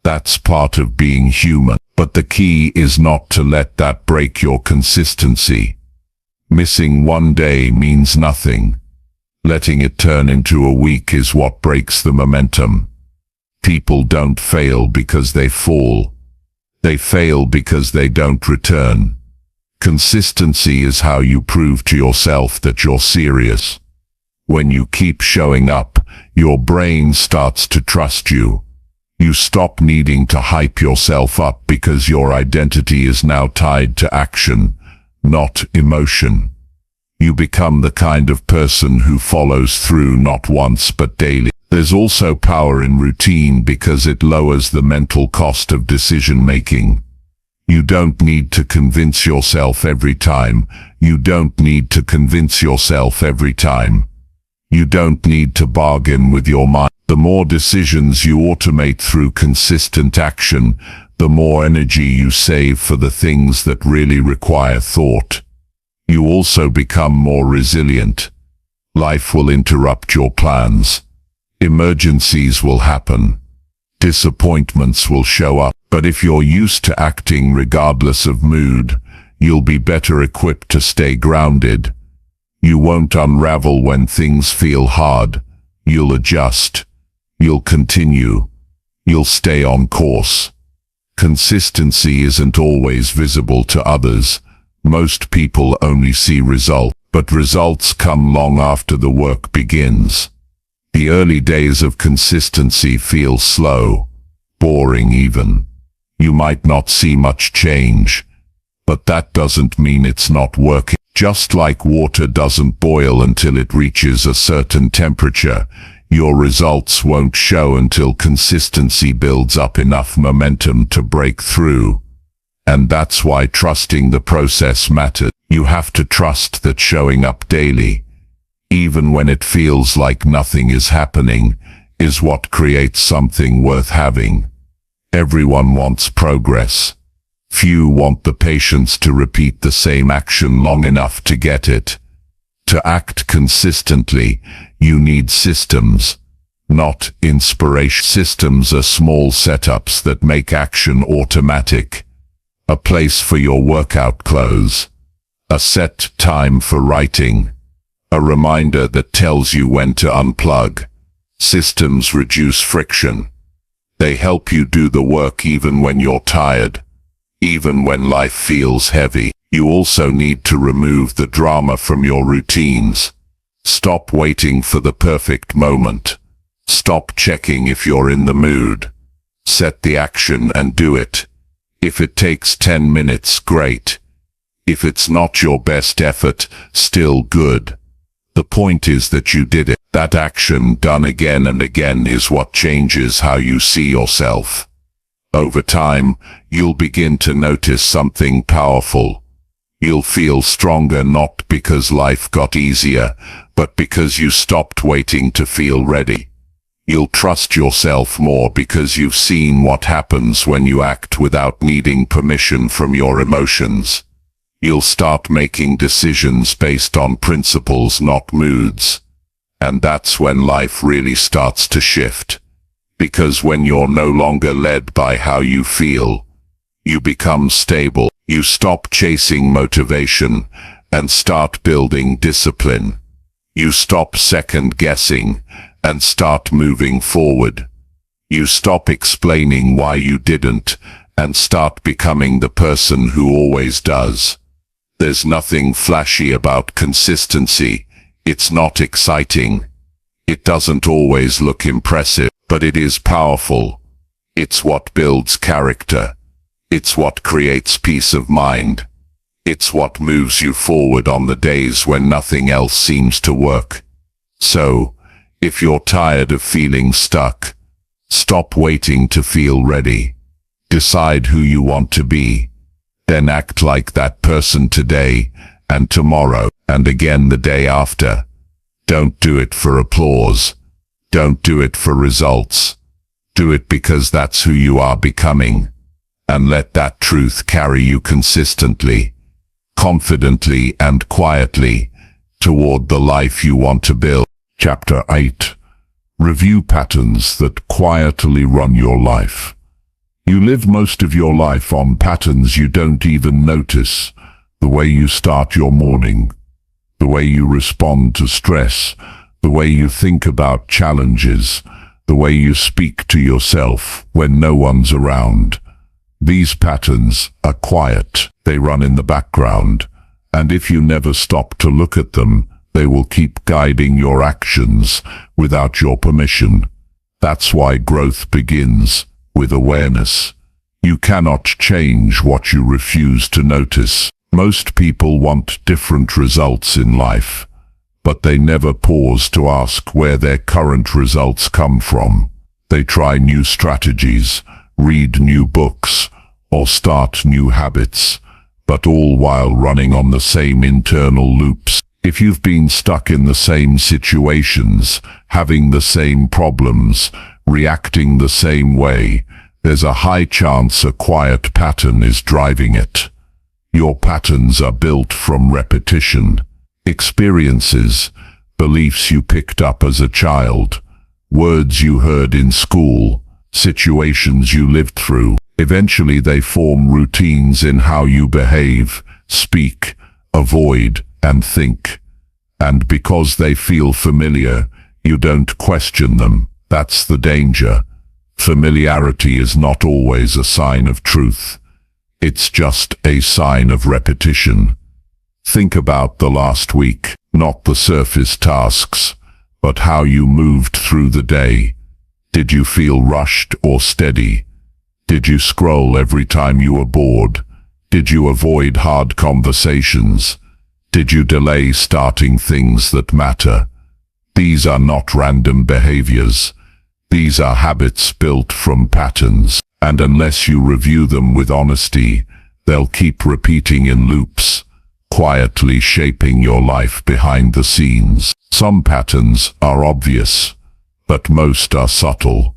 That's part of being human. But the key is not to let that break your consistency. Missing one day means nothing. Letting it turn into a week is what breaks the momentum. People don't fail because they fall. They fail because they don't return. Consistency is how you prove to yourself that you're serious. When you keep showing up, your brain starts to trust you. You stop needing to hype yourself up because your identity is now tied to action, not emotion. You become the kind of person who follows through not once but daily. There's also power in routine because it lowers the mental cost of decision-making. You don't need to convince yourself every time. You don't need to convince yourself every time. You don't need to bargain with your mind. The more decisions you automate through consistent action, the more energy you save for the things that really require thought. You also become more resilient. Life will interrupt your plans. Emergencies will happen. Disappointments will show up. But if you're used to acting regardless of mood, you'll be better equipped to stay grounded. You won't unravel when things feel hard. You'll adjust. You'll continue. You'll stay on course. Consistency isn't always visible to others. Most people only see results, but results come long after the work begins. The early days of consistency feel slow, boring even. You might not see much change, but that doesn't mean it's not working. Just like water doesn't boil until it reaches a certain temperature, your results won't show until consistency builds up enough momentum to break through. And that's why trusting the process matters. You have to trust that showing up daily, even when it feels like nothing is happening, is what creates something worth having. Everyone wants progress. Few want the patience to repeat the same action long enough to get it. To act consistently, you need systems, not inspiration. Systems are small setups that make action automatic. A place for your workout clothes. A set time for writing. A reminder that tells you when to unplug. Systems reduce friction. They help you do the work even when you're tired. Even when life feels heavy. You also need to remove the drama from your routines. Stop waiting for the perfect moment. Stop checking if you're in the mood. Set the action and do it. If it takes 10 minutes, great. If it's not your best effort, still good. The point is that you did it. That action done again and again is what changes how you see yourself. Over time, you'll begin to notice something powerful. You'll feel stronger not because life got easier, but because you stopped waiting to feel ready. You'll trust yourself more because you've seen what happens when you act without needing permission from your emotions. You'll start making decisions based on principles, not moods. And that's when life really starts to shift. Because when you're no longer led by how you feel, you become stable. You stop chasing motivation and start building discipline. You stop second-guessing and start moving forward. You stop explaining why you didn't and start becoming the person who always does. There's nothing flashy about consistency. It's not exciting. It doesn't always look impressive, but it is powerful. It's what builds character. It's what creates peace of mind. It's what moves you forward on the days when nothing else seems to work. So, if you're tired of feeling stuck, stop waiting to feel ready. Decide who you want to be. Then act like that person today, and tomorrow, and again the day after. Don't do it for applause. Don't do it for results. Do it because that's who you are becoming. And let that truth carry you consistently, confidently and quietly, toward the life you want to build. Chapter 8. Review patterns that quietly run your life. You live most of your life on patterns you don't even notice. The way you start your morning, the way you respond to stress, the way you think about challenges, the way you speak to yourself when no one's around. These patterns are quiet. They run in the background, and if you never stop to look at them, they will keep guiding your actions without your permission. That's why growth begins with awareness. You cannot change what you refuse to notice. Most people want different results in life, but they never pause to ask where their current results come from. They try new strategies, read new books, or start new habits, but all while running on the same internal loops. If you've been stuck in the same situations, having the same problems, reacting the same way, there's a high chance a quiet pattern is driving it. Your patterns are built from repetition, experiences, beliefs you picked up as a child, words you heard in school, situations you lived through. Eventually they form routines in how you behave, speak, avoid, and think. And because they feel familiar, you don't question them. That's the danger. Familiarity is not always a sign of truth. It's just a sign of repetition. Think about the last week, not the surface tasks, but how you moved through the day. Did you feel rushed or steady? Did you scroll every time you were bored? Did you avoid hard conversations? Did you delay starting things that matter? These are not random behaviors. These are habits built from patterns, and unless you review them with honesty, they'll keep repeating in loops, quietly shaping your life behind the scenes. Some patterns are obvious, but most are subtle.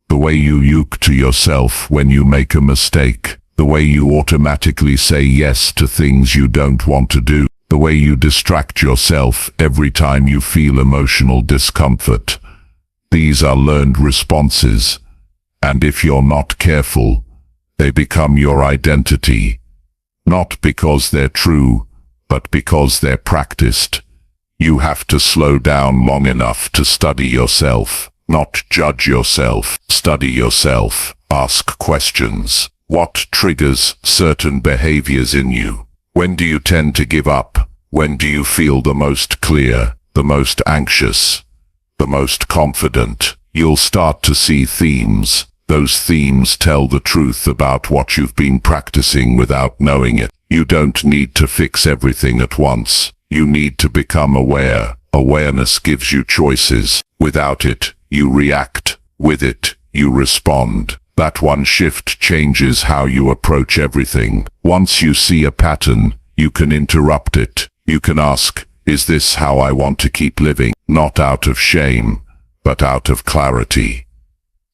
The way you yuck to yourself when you make a mistake, the way you automatically say yes to things you don't want to do, the way you distract yourself every time you feel emotional discomfort. These are learned responses, and if you're not careful, they become your identity. Not because they're true, but because they're practiced. You have to slow down long enough to study yourself, not judge yourself. Study yourself. Ask questions. What triggers certain behaviors in you? When do you tend to give up? When do you feel the most clear, the most anxious, the most confident? You'll start to see themes. Those themes tell the truth about what you've been practicing without knowing it. You don't need to fix everything at once. You need to become aware. Awareness gives you choices. Without it, you react. With it, you respond. That one shift changes how you approach everything. Once you see a pattern, you can interrupt it. You can ask, is this how I want to keep living? Not out of shame, but out of clarity.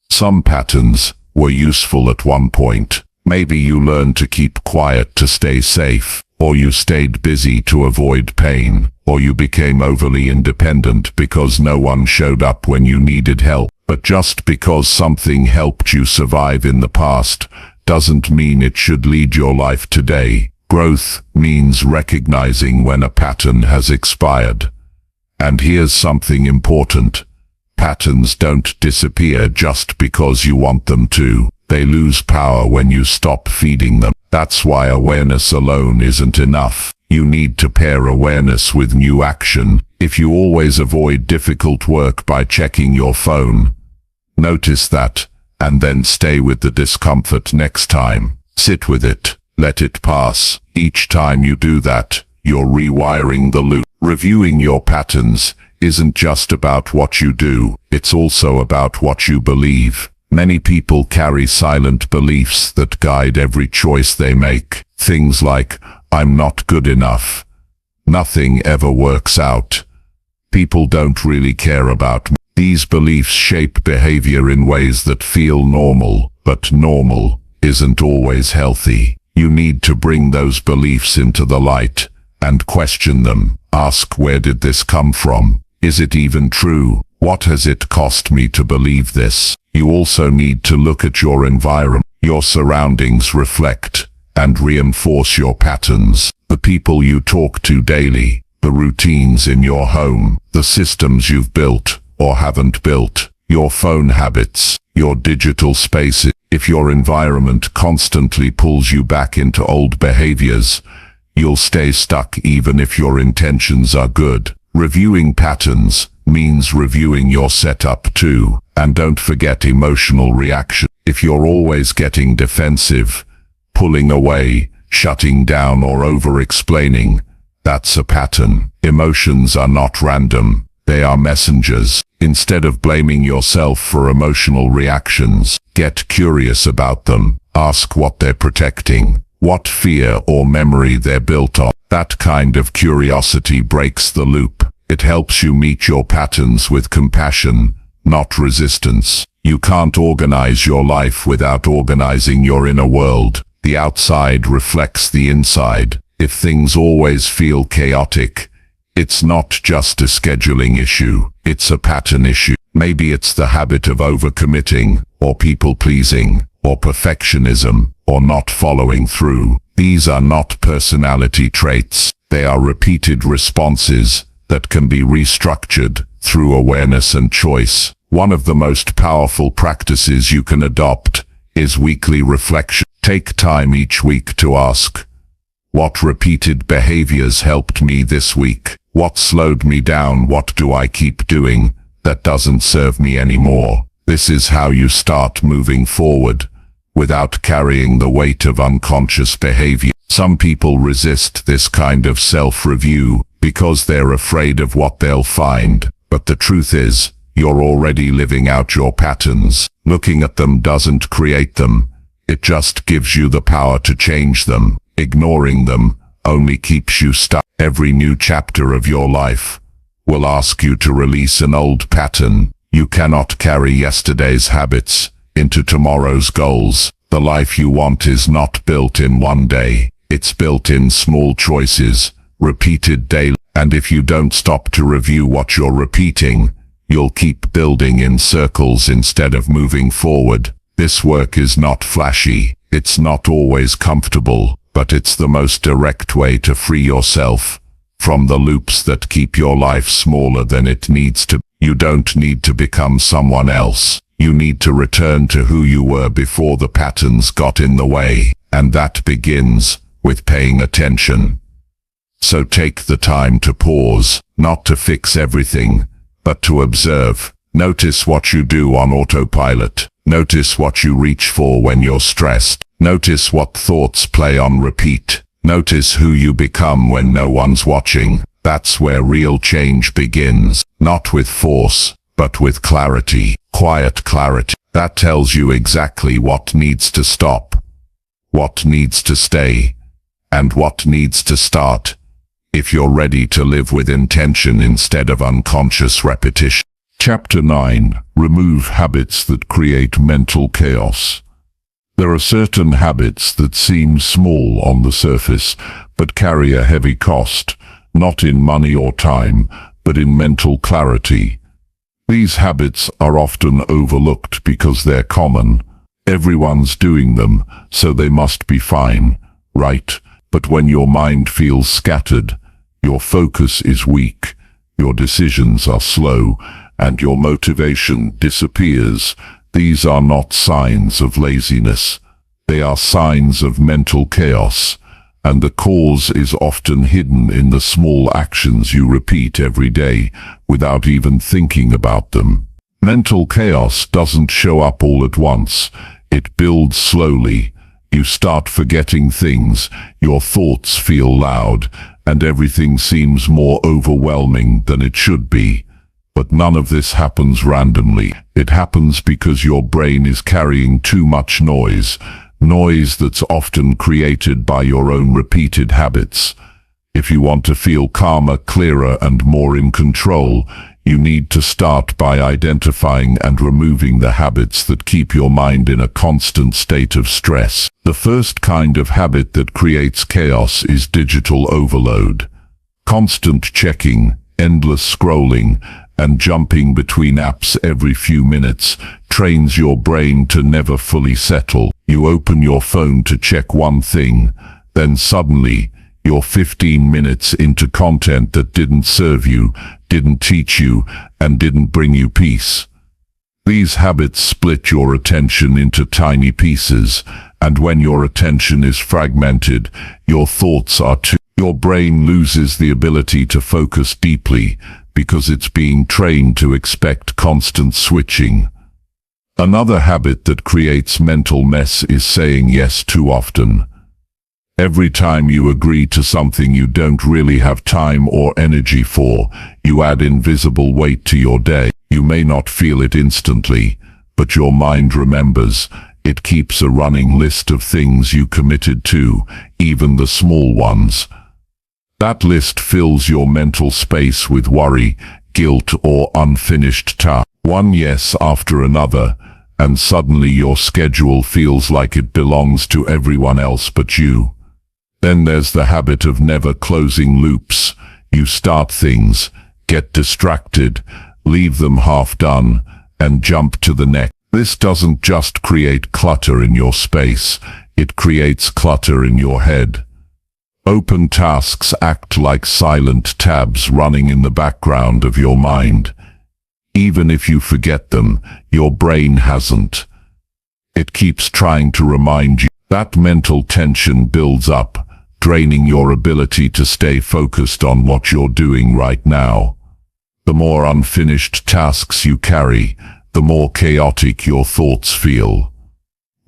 Some patterns were useful at one point. Maybe you learned to keep quiet to stay safe, or you stayed busy to avoid pain, or you became overly independent because no one showed up when you needed help. But just because something helped you survive in the past doesn't mean it should lead your life today. Growth means recognizing when a pattern has expired. And here's something important. Patterns don't disappear just because you want them to. They lose power when you stop feeding them. That's why awareness alone isn't enough. You need to pair awareness with new action. If you always avoid difficult work by checking your phone, notice that, and then stay with the discomfort next time. Sit with it. Let it pass. Each time you do that, you're rewiring the loop. Reviewing your patterns isn't just about what you do, it's also about what you believe. Many people carry silent beliefs that guide every choice they make. Things like, I'm not good enough. Nothing ever works out. People don't really care about me. These beliefs shape behavior in ways that feel normal, but normal isn't always healthy. You need to bring those beliefs into the light and question them. Ask, where did this come from? Is it even true? What has it cost me to believe this? You also need to look at your environment. Your surroundings reflect and reinforce your patterns. The people you talk to daily, the routines in your home, the systems you've built or haven't built, your phone habits, your digital spaces. If your environment constantly pulls you back into old behaviors, you'll stay stuck even if your intentions are good. Reviewing patterns means reviewing your setup too. And don't forget emotional reaction. If you're always getting defensive, pulling away, shutting down or over-explaining, that's a pattern. Emotions are not random. They are messengers. Instead of blaming yourself for emotional reactions, get curious about them. Ask what they're protecting, what fear or memory they're built on. That kind of curiosity breaks the loop. It helps you meet your patterns with compassion, not resistance. You can't organize your life without organizing your inner world. The outside reflects the inside. If things always feel chaotic, it's not just a scheduling issue, it's a pattern issue. Maybe it's the habit of overcommitting, or people-pleasing, or perfectionism, or not following through. These are not personality traits. They are repeated responses that can be restructured through awareness and choice. One of the most powerful practices you can adopt is weekly reflection. Take time each week to ask, what repeated behaviors helped me this week? What slowed me down? What do I keep doing that doesn't serve me anymore? This is how you start moving forward without carrying the weight of unconscious behavior. Some people resist this kind of self-review because they're afraid of what they'll find. But the truth is, you're already living out your patterns. Looking at them doesn't create them. It just gives you the power to change them. Ignoring them only keeps you stuck. Every new chapter of your life will ask you to release an old pattern. You cannot carry yesterday's habits into tomorrow's goals. The life you want is not built in one day. It's built in small choices, repeated daily. And if you don't stop to review what you're repeating, you'll keep building in circles instead of moving forward. This work is not flashy. It's not always comfortable, but it's the most direct way to free yourself from the loops that keep your life smaller than it needs to. You don't need to become someone else. You need to return to who you were before the patterns got in the way, and that begins with paying attention. So take the time to pause, not to fix everything, but to observe. Notice what you do on autopilot. Notice what you reach for when you're stressed. Notice what thoughts play on repeat. Notice who you become when no one's watching. That's where real change begins, not with force, but with clarity, quiet clarity. That tells you exactly what needs to stop, what needs to stay, and what needs to start, if you're ready to live with intention instead of unconscious repetition. Chapter 9. Remove habits that create mental chaos. There are certain habits that seem small on the surface, but carry a heavy cost, not in money or time, but in mental clarity. These habits are often overlooked because they're common. Everyone's doing them, so they must be fine, right? But when your mind feels scattered, your focus is weak, your decisions are slow, and your motivation disappears, these are not signs of laziness. They are signs of mental chaos, and the cause is often hidden in the small actions you repeat every day without even thinking about them. Mental chaos doesn't show up all at once. It builds slowly. You start forgetting things, your thoughts feel loud, and everything seems more overwhelming than it should be. But none of this happens randomly. It happens because your brain is carrying too much noise that's often created by your own repeated habits. If you want to feel calmer, clearer, and more in control, you need to start by identifying and removing the habits that keep your mind in a constant state of stress. The first kind of habit that creates chaos is digital overload. Constant checking, endless scrolling, and jumping between apps every few minutes trains your brain to never fully settle. You open your phone to check one thing, then suddenly you're 15 minutes into content that didn't serve you, didn't teach you, and didn't bring you peace. These habits split your attention into tiny pieces, and when your attention is fragmented, your thoughts are too. Your brain loses the ability to focus deeply because it's being trained to expect constant switching. Another habit that creates mental mess is saying yes too often. Every time you agree to something you don't really have time or energy for, you add invisible weight to your day. You may not feel it instantly, but your mind remembers. It keeps a running list of things you committed to, even the small ones. That list fills your mental space with worry, guilt, or unfinished tasks. One yes after another, and suddenly your schedule feels like it belongs to everyone else but you. Then there's the habit of never closing loops. You start things, get distracted, leave them half done, and jump to the next. This doesn't just create clutter in your space, it creates clutter in your head. Open tasks act like silent tabs running in the background of your mind. Even if you forget them, your brain hasn't. It keeps trying to remind you. That mental tension builds up, draining your ability to stay focused on what you're doing right now. The more unfinished tasks you carry, the more chaotic your thoughts feel.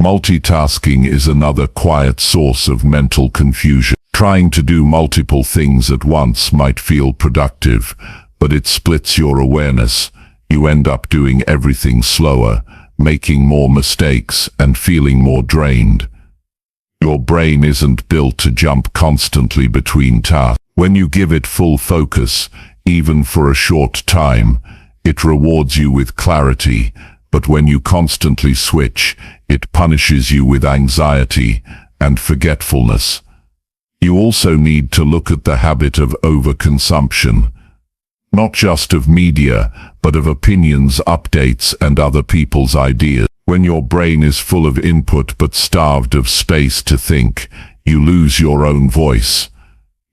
Multitasking is another quiet source of mental confusion. Trying to do multiple things at once might feel productive, but it splits your awareness. You end up doing everything slower, making more mistakes, and feeling more drained. Your brain isn't built to jump constantly between tasks. When you give it full focus, even for a short time, it rewards you with clarity, but when you constantly switch, it punishes you with anxiety and forgetfulness. You also need to look at the habit of overconsumption. Not just of media, but of opinions, updates, and other people's ideas. When your brain is full of input but starved of space to think, you lose your own voice.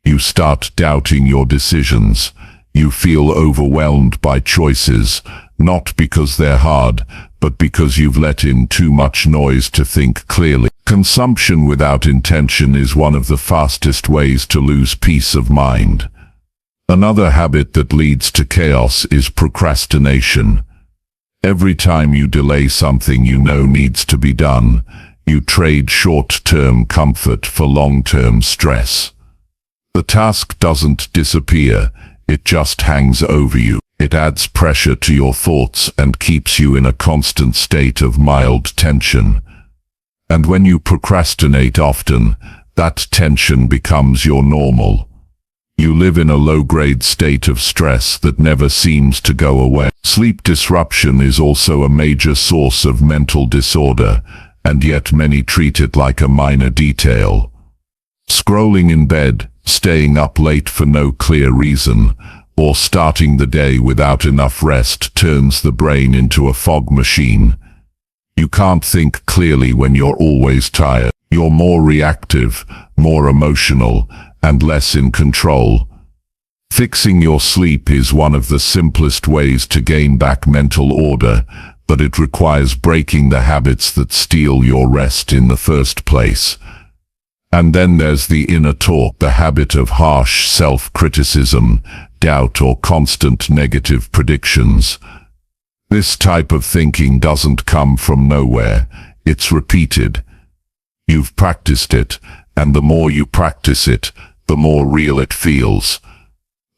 You start doubting your decisions. You feel overwhelmed by choices, not because they're hard, but because you've let in too much noise to think clearly. Consumption without intention is one of the fastest ways to lose peace of mind. Another habit that leads to chaos is procrastination. Every time you delay something you know needs to be done, you trade short-term comfort for long-term stress. The task doesn't disappear, it just hangs over you. It adds pressure to your thoughts and keeps you in a constant state of mild tension. And when you procrastinate often, that tension becomes your normal. You live in a low-grade state of stress that never seems to go away. Sleep disruption is also a major source of mental disorder, and yet many treat it like a minor detail. Scrolling in bed, staying up late for no clear reason, or starting the day without enough rest turns the brain into a fog machine. You can't think clearly when you're always tired. You're more reactive, more emotional, and less in control. Fixing your sleep is one of the simplest ways to gain back mental order, but it requires breaking the habits that steal your rest in the first place. And then there's the inner talk, the habit of harsh self-criticism, doubt, or constant negative predictions. This type of thinking doesn't come from nowhere, it's repeated. You've practiced it, and the more you practice it, the more real it feels.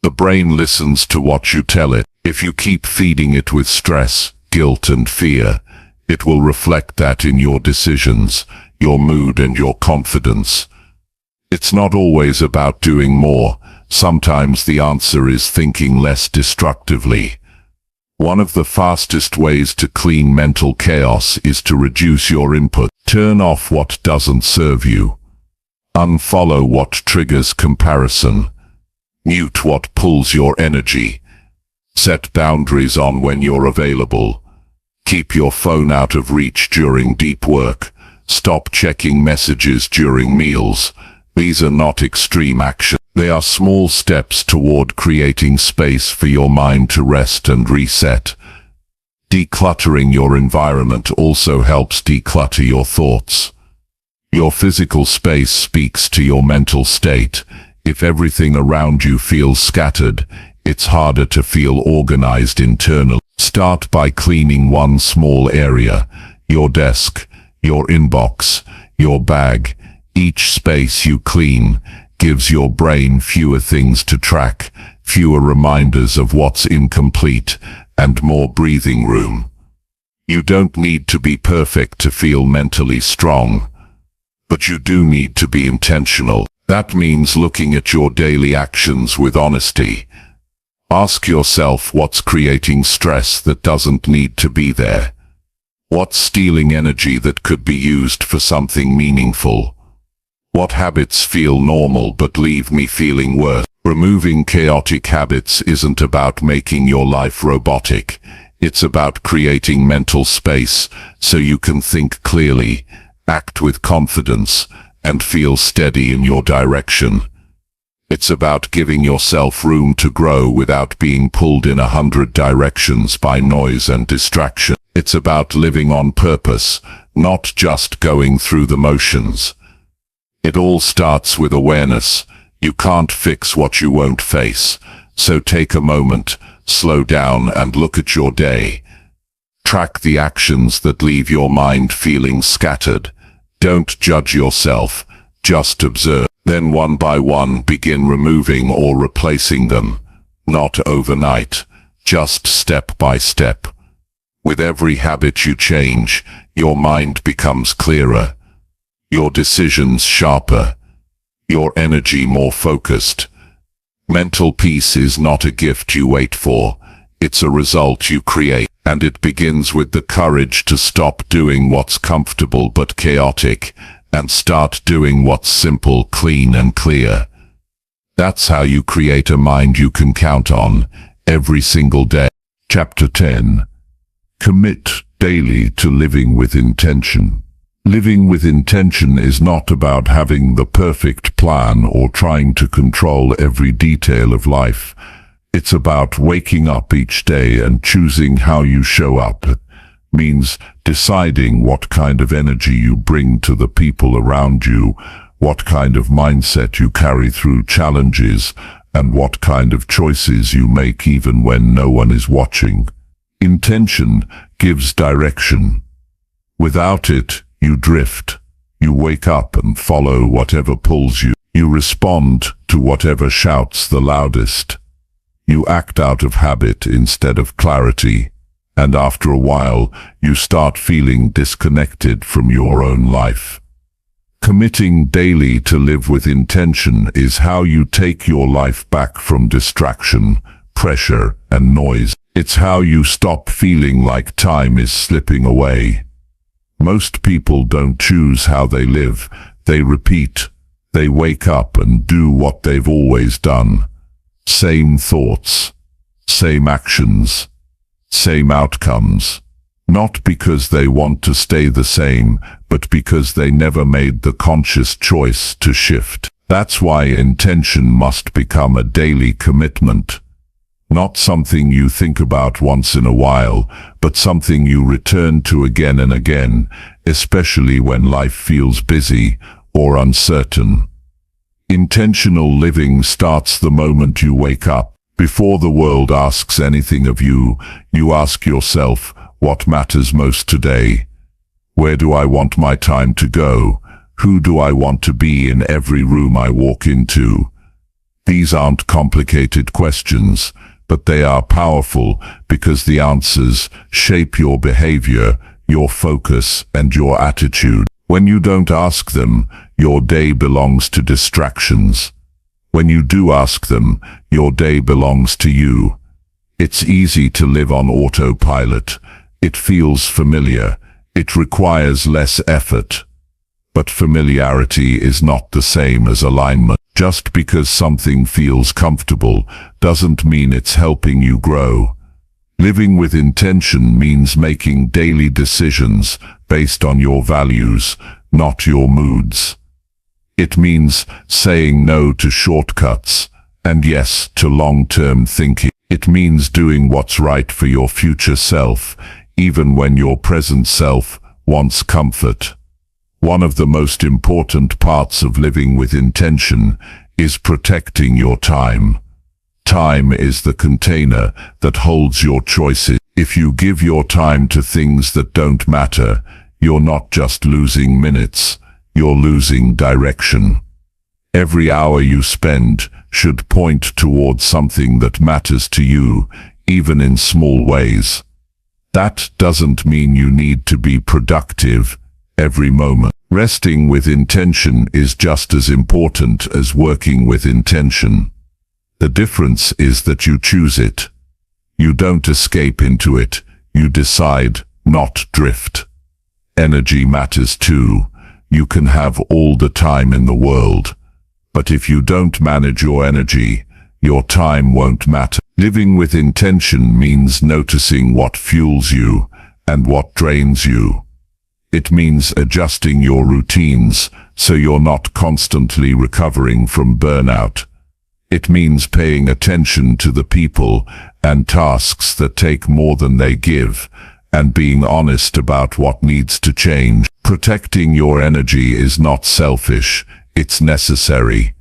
The brain listens to what you tell it. If you keep feeding it with stress, guilt, and fear, it will reflect that in your decisions, your mood, and your confidence. It's not always about doing more. Sometimes the answer is thinking less destructively. One of the fastest ways to clean mental chaos is to reduce your input. Turn off what doesn't serve you. Unfollow what triggers comparison. Mute what pulls your energy. Set boundaries on when you're available. Keep your phone out of reach during deep work. Stop checking messages during meals. These are not extreme actions. They are small steps toward creating space for your mind to rest and reset. Decluttering your environment also helps declutter your thoughts. Your physical space speaks to your mental state. If everything around you feels scattered, it's harder to feel organized internally. Start by cleaning one small area: your desk, your inbox, your bag. Each space you clean gives your brain fewer things to track, fewer reminders of what's incomplete, and more breathing room. You don't need to be perfect to feel mentally strong, but you do need to be intentional. That means looking at your daily actions with honesty. Ask yourself what's creating stress that doesn't need to be there. What's stealing energy that could be used for something meaningful? What habits feel normal but leave me feeling worse? Removing chaotic habits isn't about making your life robotic. It's about creating mental space so you can think clearly, act with confidence, and feel steady in your direction. It's about giving yourself room to grow without being pulled in 100 directions by noise and distraction. It's about living on purpose, not just going through the motions. It all starts with awareness. You can't fix what you won't face, so take a moment, slow down and look at your day. Track the actions that leave your mind feeling scattered. Don't judge yourself, just observe. Then one by one begin removing or replacing them. Not overnight, just step by step. With every habit you change, your mind becomes clearer, your decisions sharper, your energy more focused. Mental peace is not a gift you wait for, it's a result you create, and it begins with the courage to stop doing what's comfortable but chaotic, and start doing what's simple, clean and clear. That's how you create a mind you can count on, every single day. Chapter 10. Commit daily to living with intention. Living with intention is not about having the perfect plan or trying to control every detail of life. It's about waking up each day and choosing how you show up. It means deciding what kind of energy you bring to the people around you, what kind of mindset you carry through challenges, and what kind of choices you make even when no one is watching. Intention gives direction. Without it, you drift. You wake up and follow whatever pulls you. You respond to whatever shouts the loudest. You act out of habit instead of clarity, and after a while, you start feeling disconnected from your own life. Committing daily to live with intention is how you take your life back from distraction, pressure, and noise. It's how you stop feeling like time is slipping away. Most people don't choose how they live, they repeat. They wake up and do what they've always done. Same thoughts, same actions, same outcomes. Not because they want to stay the same, but because they never made the conscious choice to shift. That's why intention must become a daily commitment. Not something you think about once in a while, but something you return to again and again, especially when life feels busy or uncertain. Intentional living starts the moment you wake up. Before the world asks anything of you, you ask yourself, what matters most today? Where do I want my time to go? Who do I want to be in every room I walk into? These aren't complicated questions, but they are powerful because the answers shape your behavior, your focus, and your attitude. When you don't ask them, your day belongs to distractions. When you do ask them, your day belongs to you. It's easy to live on autopilot. It feels familiar. It requires less effort. But familiarity is not the same as alignment. Just because something feels comfortable doesn't mean it's helping you grow. Living with intention means making daily decisions based on your values, not your moods. It means saying no to shortcuts and yes to long-term thinking. It means doing what's right for your future self, even when your present self wants comfort. One of the most important parts of living with intention is protecting your time. Time is the container that holds your choices. If you give your time to things that don't matter, you're not just losing minutes, you're losing direction. Every hour you spend should point towards something that matters to you, even in small ways. That doesn't mean you need to be productive every moment. Resting with intention is just as important as working with intention. The difference is that you choose it. You don't escape into it, you decide, not drift. Energy matters too. You can have all the time in the world. But if you don't manage your energy, your time won't matter. Living with intention means noticing what fuels you and what drains you. It means adjusting your routines so you're not constantly recovering from burnout. It means paying attention to the people and tasks that take more than they give, and being honest about what needs to change. Protecting your energy is not selfish, it's necessary.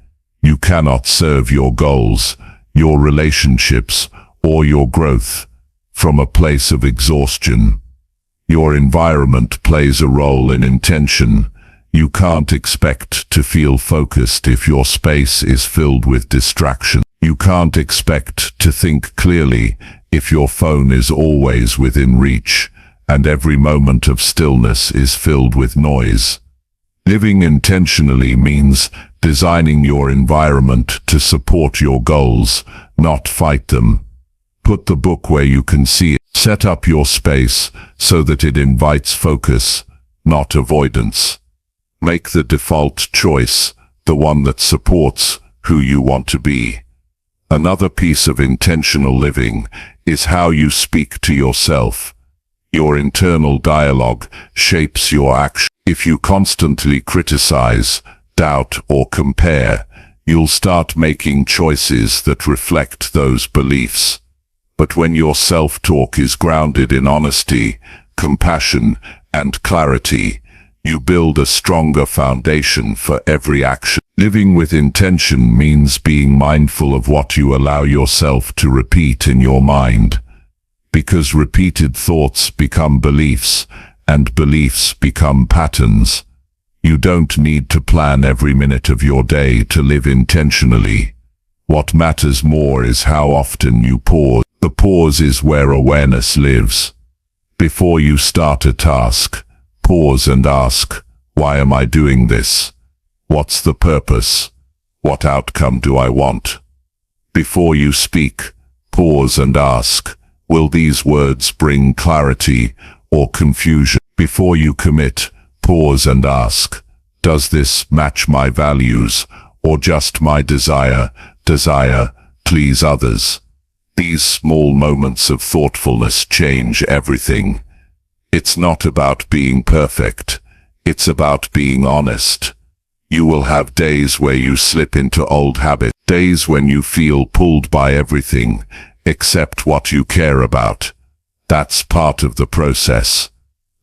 You cannot serve your goals, your relationships, or your growth from a place of exhaustion. Your environment plays a role in intention. You can't expect to feel focused if your space is filled with distraction. You can't expect to think clearly if your phone is always within reach, and every moment of stillness is filled with noise. Living intentionally means designing your environment to support your goals, not fight them. Put the book where you can see it. Set up your space so that it invites focus, not avoidance. Make the default choice, the one that supports who you want to be. Another piece of intentional living is how you speak to yourself. Your internal dialogue shapes your action. If you constantly criticize, doubt, or compare, you'll start making choices that reflect those beliefs. But when your self-talk is grounded in honesty, compassion, and clarity, you build a stronger foundation for every action. Living with intention means being mindful of what you allow yourself to repeat in your mind. Because repeated thoughts become beliefs, and beliefs become patterns. You don't need to plan every minute of your day to live intentionally. What matters more is how often you pause. The pause is where awareness lives. Before you start a task, pause and ask, why am I doing this? What's the purpose? What outcome do I want? Before you speak, pause and ask, will these words bring clarity or confusion? Before you commit, pause and ask, does this match my values or just my desire, please others? These small moments of thoughtfulness change everything. It's not about being perfect. It's about being honest. You will have days where you slip into old habits, days when you feel pulled by everything except what you care about. That's part of the process.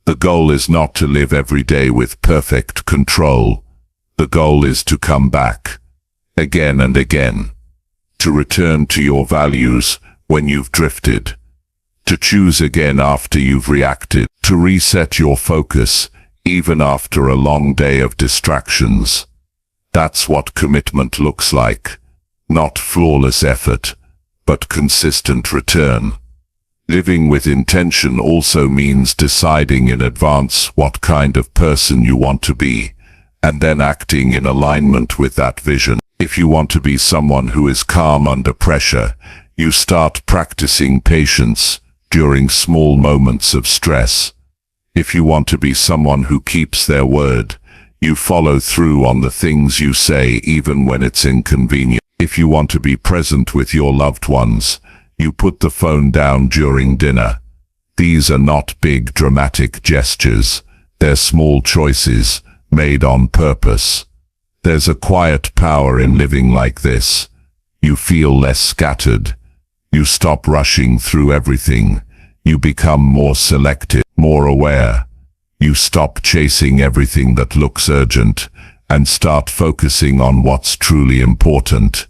The goal is not to live every day with perfect control. The goal is to come back, again and again. To return to your values when you've drifted. To choose again after you've reacted. To reset your focus even after a long day of distractions. That's what commitment looks like. Not flawless effort, but consistent return. Living with intention also means deciding in advance what kind of person you want to be, and then acting in alignment with that vision. If you want to be someone who is calm under pressure, you start practicing patience during small moments of stress. If you want to be someone who keeps their word, you follow through on the things you say even when it's inconvenient. If you want to be present with your loved ones, you put the phone down during dinner. These are not big dramatic gestures. They're small choices made on purpose. There's a quiet power in living like this. You feel less scattered. You stop rushing through everything. You become more selective, more aware. You stop chasing everything that looks urgent and start focusing on what's truly important.